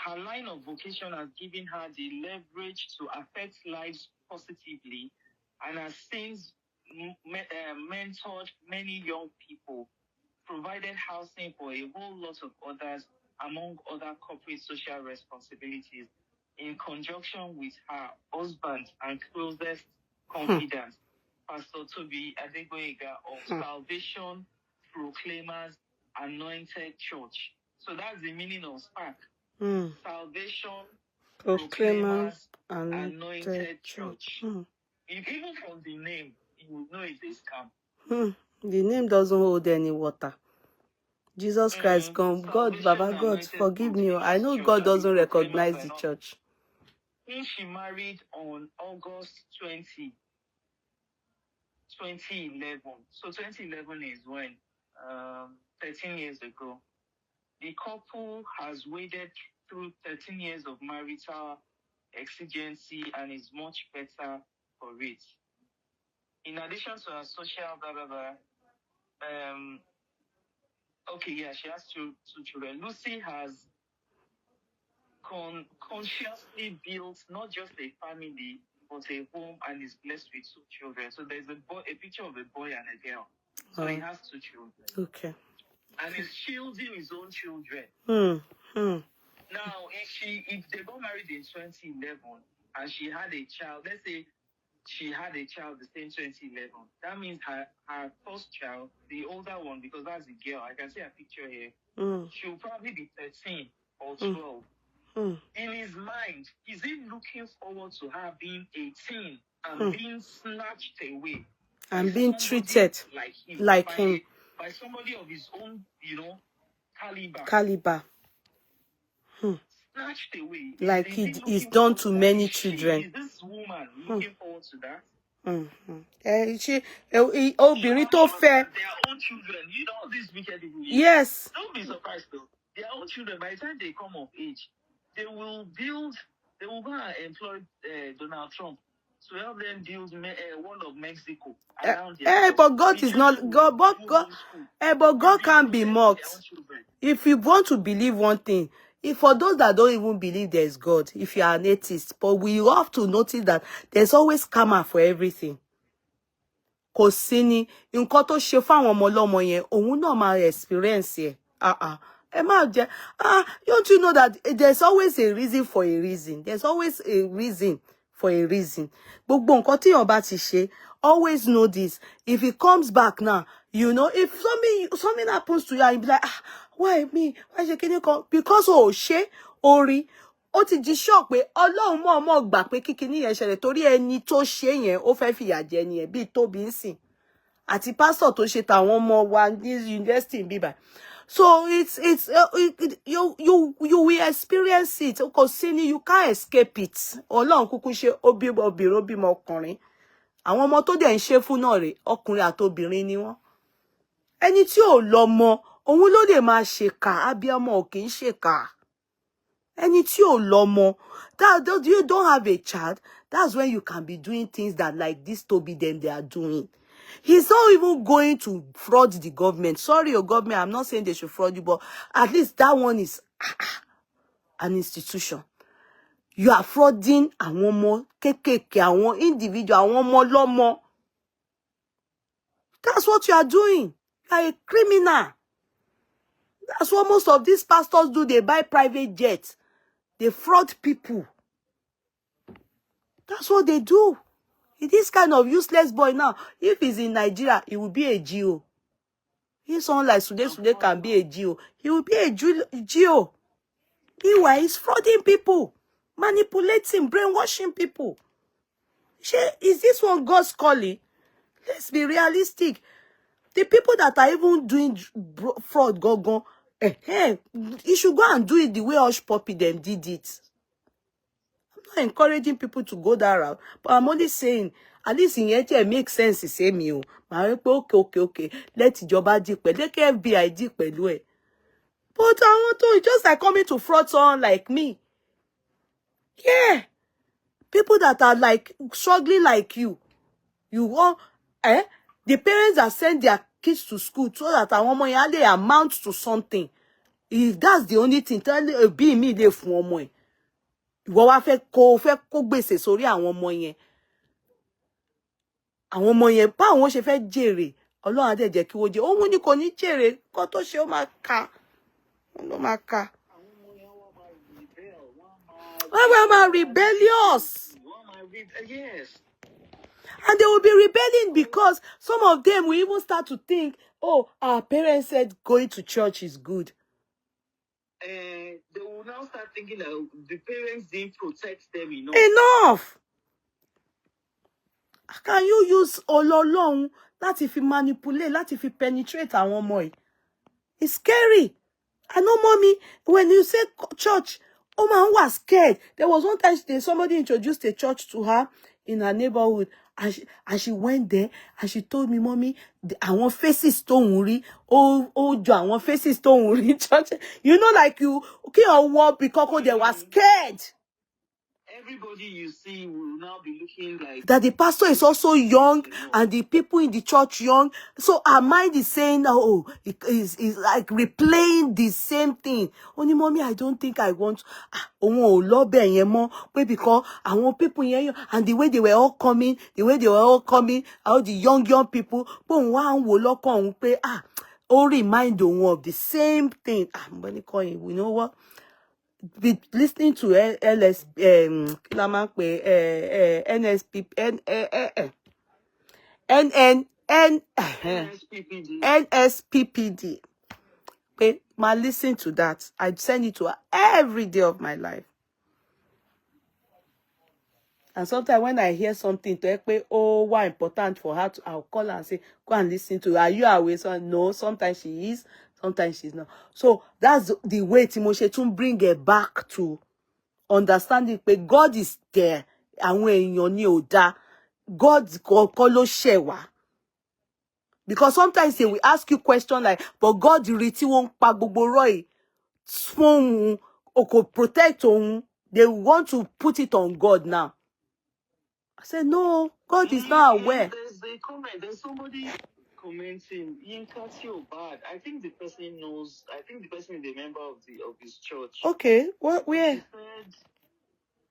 Her line of vocation has given her the leverage to affect lives positively and has since mentored many young people, provided housing for a whole lot of others, among other corporate social responsibilities, in conjunction with her husband and closest confidant, Pastor Tobi Adegboyega of Salvation Proclaimers Anointed Church. So that's the meaning of SPAC. Salvation Proclaimers Anointed Church. Even from the name, you would know it's a scam. The name doesn't hold any water. Jesus Christ, come. God, Baba God, Anointed forgive Food me. I Winners know Church God and the doesn't Proclaimers recognize are the not. church. Whom she married on August 2011. So 2011 is when? 13 years ago. The couple has waded through 13 years of marital exigency and is much better for it. In addition to her social blah blah blah, she has two children. Lucy has consciously built not just a family but a home and is blessed with two children. So there's a picture of a boy and a girl. So he has two children. Okay. And he's shielding his own children. Now, if they got married in 2011 and she had a child, let's say she had a child the same 2011, that means her first child, the older one, because that's a girl, I can see a picture here, she'll probably be 13 or 12. In his mind, is he looking forward to her being 18 and being snatched away and being treated like him by somebody of his own, caliber. Snatched away. Like he's done to many children. Is this woman looking forward to that? Obìnrin tó fẹ́. Their own children. You know these wicked people. Yes. Don't be surprised though. Their own children, by the time they come of age, they will go and employ Donald Trump to help them build Wall of Mexico around their but God is not God. But God can't be mocked. If you want to believe one thing, if for those that don't even believe there is God, if you are an atheist, but we have to notice that there's always karma for everything. Kò sí ni nǹkan tó ṣe fáwọn ọmọ ọlọ́mọ yẹn, òun náà máa experience ẹ̀. Don't you know that there's always a reason for a reason? There's always a reason for a reason. Gbogbo nǹkan tí èèyàn bá ti ṣe, always know this. If it comes back now, you know, if something happens to you, and you be like, why me? Why she can't come? Because ṣe orí. Ó ti di shock pé Ọlọ́run mọ̀ gbà pé kíkiní yẹn ṣẹlẹ̀ torí ẹni tó ṣe yẹn ó fẹ́ fìyà jẹ ni ẹ̀ bí Tobi nsìn àti pastor tó ṣe tàwọn ọmọ wa ní university bíbá. So you will experience it. Kò sí ni, you can't escape it. Ọlọ́run kúkú ṣe ó bí obìnrin ó bímọ ọkùnrin. Àwọn ọmọ tó dẹ̀ ń ṣe fún náà rè ọkùnrin àti obìnrin ni wọ́n. Ẹni tí ò lọ́mọ òun ló lè máa ṣèkà, abiyamọ ò kì í ṣèkà. Ẹni tí ò lọ́mọ, that you don't have a child, that's when you can be doing things that like this Tobi them they are doing. He's not even going to fraud the government. Sorry, your government, I'm not saying they should fraud you, but at least that one is an institution. You are frauding àwọn ọmọ kékèké, àwọn individual, àwọn ọmọ lọ́mọ. That's what you are doing. You are a criminal. That's what most of these pastors do. They buy private jets. They fraud people. That's what they do. This kind of useless boy now, if he's in Nigeria, he will be a GO. If someone like Sude can be a GO, he will be a GO. Meanwhile, he's frauding people, manipulating, brainwashing people. Is this one God's calling? Let's be realistic. The people that are even doing fraud, go, you should go and do it the way Hush Puppy them did it. I'm not encouraging people to go that route, but I'm only saying, at least in it makes sense to say me. Okay. Let ìjọba deal pẹ̀lú, let FBI deal pẹ̀lú ẹ̀. But I want to, just like coming to fraud someone like me. Yeah. People that are like struggling like you. You want, the parents that send their kids to school so that àwọn ọmọ yẹn they amount to something. If that's the only thing, tell me be me dey fún ọmọ ẹ̀. Ìwọ wá fẹ́ kó gbèsè sórí àwọn ọmọ yẹn. Àwọn ọmọ yẹn bá àwọn ṣe fẹ́ jèrè. Ọlọ́run á dẹ̀ jẹ́ kí wọ́n jẹ. Òun ní kò ní jèrè. Kó tó ṣe ó máa ka. Ló máa ka. Wọ́n máa rebellious. Yes. And they will be rebelling because some of them will even start to think, oh, our parents said going to church is good. They will now start thinking that the parents didn't protect them enough. Enough! Can you use Ọlọ́run láti fi manipulate, láti fi penetrate àwọn ọmọ yìí? It's scary. I know, mommy, when you say church, oh man was scared. There was one time somebody introduced a church to her in her neighborhood, and she went there and she told me, mommy, àwọn faces don't worry. Oh, àwọn faces don't worry. Church, you know, like you can't walk because they were scared. Everybody you see will now be looking like that the pastor is also young and the people in the church young. So our mind is saying, oh, it is like replaying the same thing. Only mommy, I don't think I want because I want people here and the way they were all coming, all the young people, all remind of the same thing. You know what? Be listening to NSPPD. Listen to that. I send it to her every day of my life. And sometimes when I hear something why important for her, I'll call her and say, go and listen to her. Are you aware? So, no, sometimes she is, sometimes she's not. So that's the way Timoshe to bring her back to understanding that God is there. And when you know God call shewa. Because sometimes they will ask you questions like, but God really won't pa gbogbo roy. Protect on. They want to put it on God now. I said, no, God is not aware. There's a comment. There's somebody commenting. Bad. I think the person knows. I think the person is a member of his church. Okay, what? Where?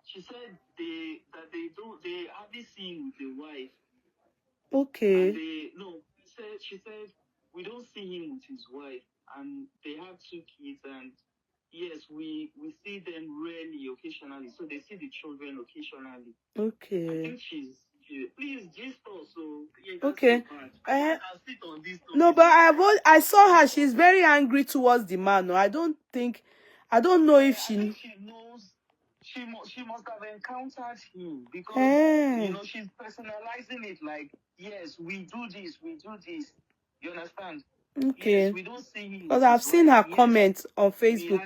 She said they hardly see him with the wife. Okay. And she said we don't see him with his wife, and they have 2 kids, and yes, we see them rarely, occasionally. So they see the children occasionally. Okay. I think please just also. Okay. I sit on this. No, but I saw her. She's very angry towards the man. No, I don't know if she knows. She must have encountered him because she's personalizing it like, yes, we do this. You understand? Okay. Yes, we don't see him. Because I've seen her comments on Facebook.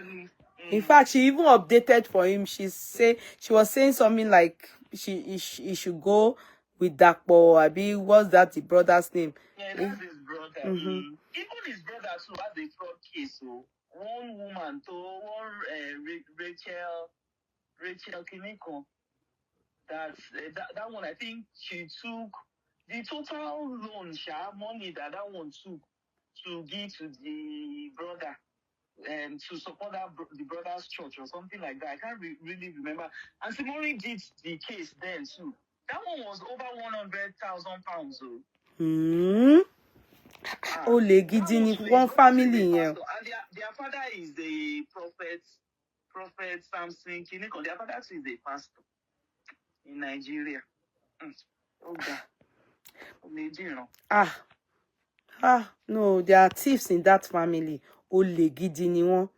In fact, she even updated for him. She was saying something like he should go with Dakpo. Abi, what's that? The brother's name? Yeah, that's his brother. Even his brother too has a fraud case. So one woman, Rachel Kiniko, that one, I think she took the total loan, money that one took to give to the brother and to support the brother's church or something like that. I can't really remember. And Simone did the case then too. That one was over £100,000. Ole gidi ni one family here. And their father is a prophet Samson Kiniko. Their father is a pastor in Nigeria. No, there are thieves in that family. Ole gidi ni one.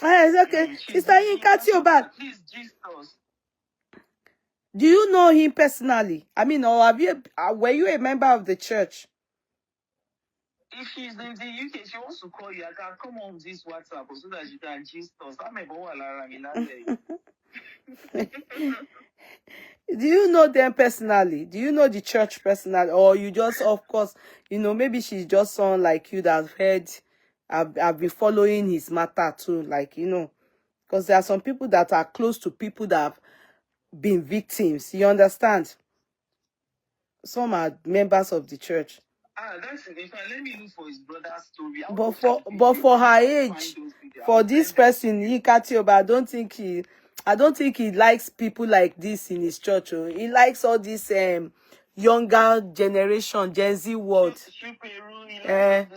It's okay. Sister Yinka Tioba. Please, Jesus. Do you know him personally? I mean, or were you a member of the church? If she's in the UK, she wants to call you. I can come on this WhatsApp so that you can gist us. Do you know them personally? Do you know the church personally? Or you just, of course, maybe she's just someone like you that I've been following his matter too, like, because there are some people that are close to people that have been victims. You understand? Some are members of the church. That's it. Let me look for his brother's story. But for her age, for this person, Yinka Tioba, I don't think he likes people like this in his church. He likes all this younger generation, Gen Z world. I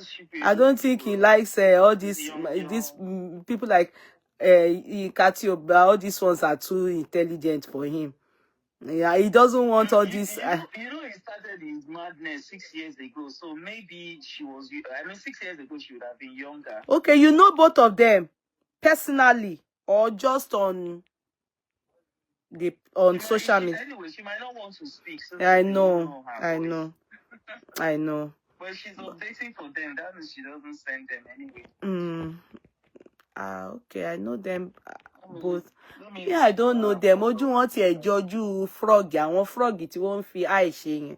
don't think he likes all these people like Yinka Tioba. All these ones are too intelligent for him. Yeah, he doesn't want all this. He started his madness 6 years ago, so maybe 6 years ago she would have been younger. Okay, you know both of them personally or just on social media? Anyway, she might not want to speak. So I know. I know. But But she's updating for them. That means she doesn't send them anyway. Okay, I know them both. Me Yeah, I don't know them. Ojú wọn ti ẹ̀ jọjú frog, àwọn frog tí wọ́n fi eye ṣe yẹn.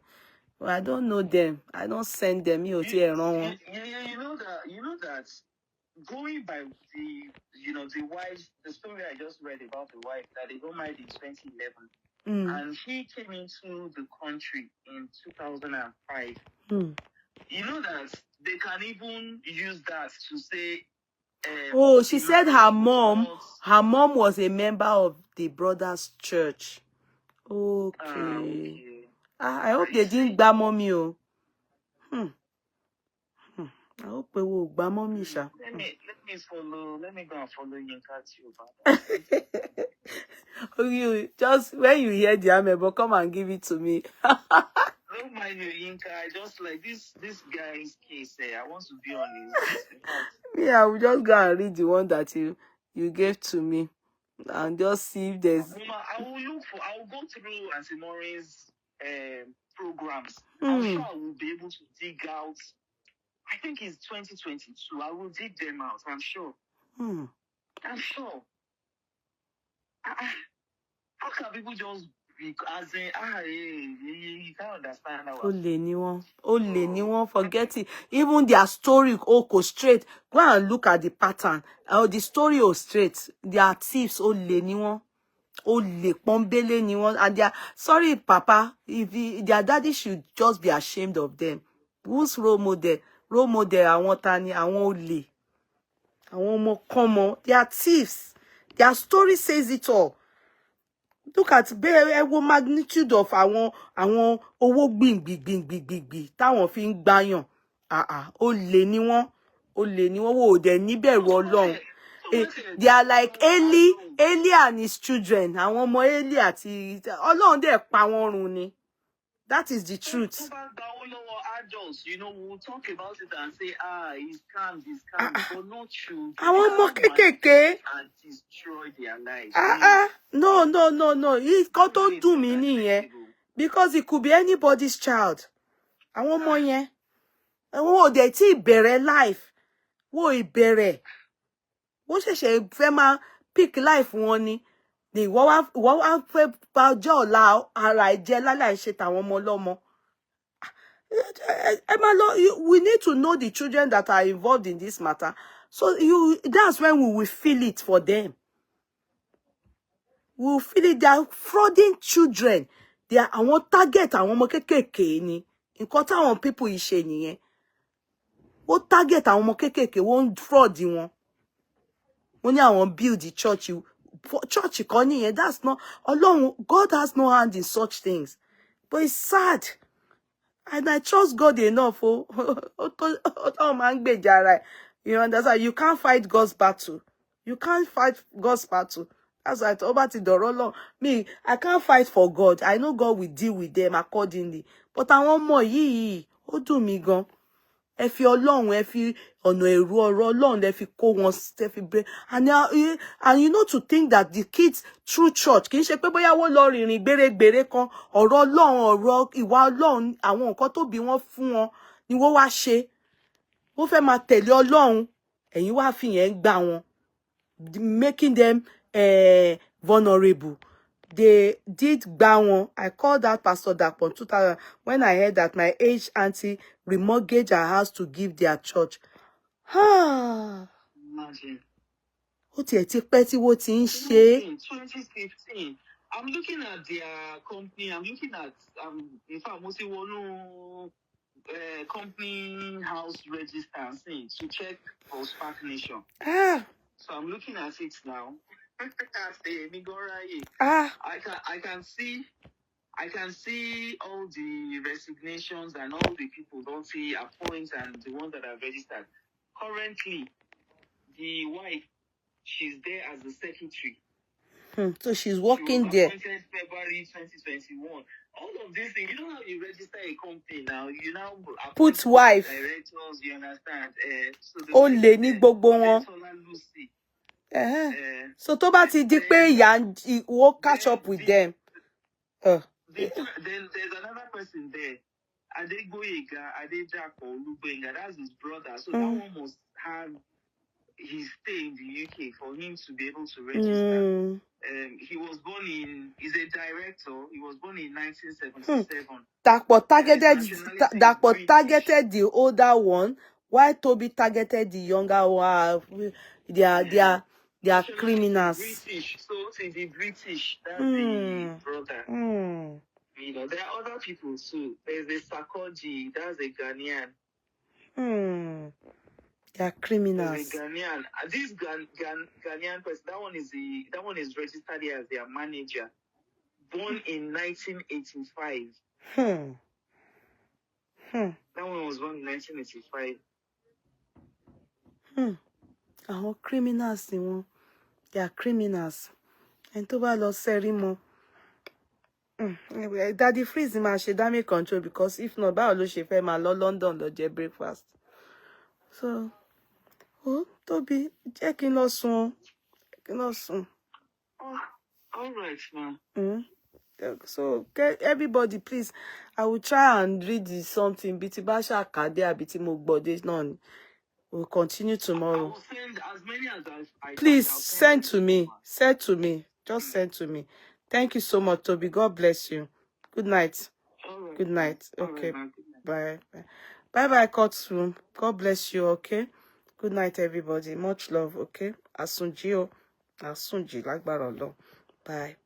Well, I don't know them. I don't send them. You know that going by the the wife, the story I just read about the wife that they got married in 2011, and he came into the country in 2005. You know that they can even use that to say. Oh, she said her mom was a member of the brothers' church. Okay. I hope they didn't gba mommy. I hope they will gba mommy, sha. Let me go and follow Yinka too. You just when you hear the amebo, come and give it to me. Don't mind you, Yinka. I just like this guy's case. I want to be on his. Yeah, I will just go and read the one that you gave to me, and just see if there's. I will go through Auntie Maureen's programs. I'm sure I will be able to dig out. I think it's 2022. I will dig them out. I'm sure. I'm sure. How can people just be as in you can't understand how Only anyone forget it. Even their story go straight. Go and look at the pattern. The story straight. They are thieves. Only anyone. Only pombele anyone. And they are sorry, Papa. If their daddy should just be ashamed of them. Who's role model? Role model. I want Tani. I want only. I want more common. They are thieves. Their story says it all. Look at the magnitude of àwọn owó gbìngbìngbìngbìngbì táwọn fi ń gbáyàn. Olè ni wọ́n wò dẹ̀ níbẹ̀rù Ọlọ́run. They are like Eli and his children. Àwọn ọmọ Eli àti Ọlọ́run dẹ̀ pa wọ́n run ni. That is the truth. Adults, we'll talk about it and say, he's calm, but not true. Àwọn ọmọ kékèké. And destroy their lives. No. It's got to do me nìyẹn. Because it could be anybody's child. Àwọn ọmọ yẹn. Wọ́n dẹ̀ tí bẹ̀rẹ̀ life. Wọ́n ìbẹ̀rẹ̀. Wọ́n ṣẹ̀ṣẹ̀ fẹ́ máa pick life wọn ni. Wọ́n wá fẹ́ bà ọjọ́ ọ̀la ara ẹ̀jẹ̀ láláì ṣe tàwọn ọmọ ọlọ́mọ. We need to know the children that are involved in this matter. So that's when we will feel it for them. We will feel it. They are frauding children. They are àwọn target àwọn ọmọ kékèké ni. Nǹkan táwọn people yìí ṣe nìyẹn. Wọ́n target àwọn ọmọ kékèké, wọ́n fraud wọn. Wọ́n ní àwọn build the church. Church kan nìyẹn. That's not Ọlọ́run. God has no hand in such things. But it's sad. And I trust God enough. You understand? You can't fight God's battle. You can't fight God's battle. That's why me, I can't fight for God. I know God will deal with them accordingly. But I want more. Ó dùn mí gan. Ẹ fi Ọlọ́run, ẹ fi ọ̀nà èrò ọ̀rọ̀ Ọlọ́run, ẹ fi kó wọn, ẹ fi break. And to think that the kids through church, kì í ṣe pé bóyá wọ́n lọ rìnrìn gbèrègbèrè kan, ọ̀rọ̀ Ọlọ́run, ọ̀rọ̀ ìwà Ọlọ́run, àwọn nǹkan tó bí wọ́n fún wọn ni wọ́n wá ṣe. Wọ́n fẹ́ máa tẹ̀lé Ọlọ́run, ẹ̀yin wá fi yẹn gbà wọn, making them vulnerable. They did gbà. I called that Pastor Dapo 2000 when I heard that my age auntie remortgaged her house to give their church. Imagine. Ó tiẹ̀ ti pẹ́ tí wọ́n ti ń ṣe. 2015. I'm looking at their company. I'm looking at in fact, mo ti wọnú company house register to check for Spark Nation. So I'm looking at it now. I can see all the resignations and all the people don't see appoints and the ones that are registered. Currently, the wife, she's there as the secretary. So she's working there. Appointed February 2021. All of these things, you know how you register a company now. You now put wife. Directors, you understand? Only ní gbogbo wọn. So tó bá ti di pé we'll catch up with them. Then there's another person there. Adegboyega, Adegboyega, that's his brother. So that one must have his stay in the UK for him to be able to register. He was born he's a director. He was born in 1977. Dakpo targeted the older one, while Tobi targeted the younger one. They are criminals. British. So the British, that's the brother. You know, there are other people too. There's a Sakoji, that's a Ghanaian. They are criminals. There's a Ghanaian. This Ghanaian person, that one is registered here as their manager. Born in 1985. That one was born in 1985. Criminals, they are criminals. And Toba lost Serimo. Daddy freeze him and she damage control, because if not, báwo ló ṣe fẹ́ máa lọ London lọ jẹ breakfast. So, Tobi, jẹ́ kí n lọ sùn. All right, man. So, everybody, please, I will try and read something. Biti Basha Kade, Biti Mugbode, none. We'll continue tomorrow. I will send as many as I please send to me. Send to me. Just send to me. Thank you so much, Tobi. God bless you. Good night. Right. Good night. Okay. Right, bye. Bye, Courtroom. God bless you, okay? Good night, everybody. Much love, okay? Asunji, like Barolo. Bye.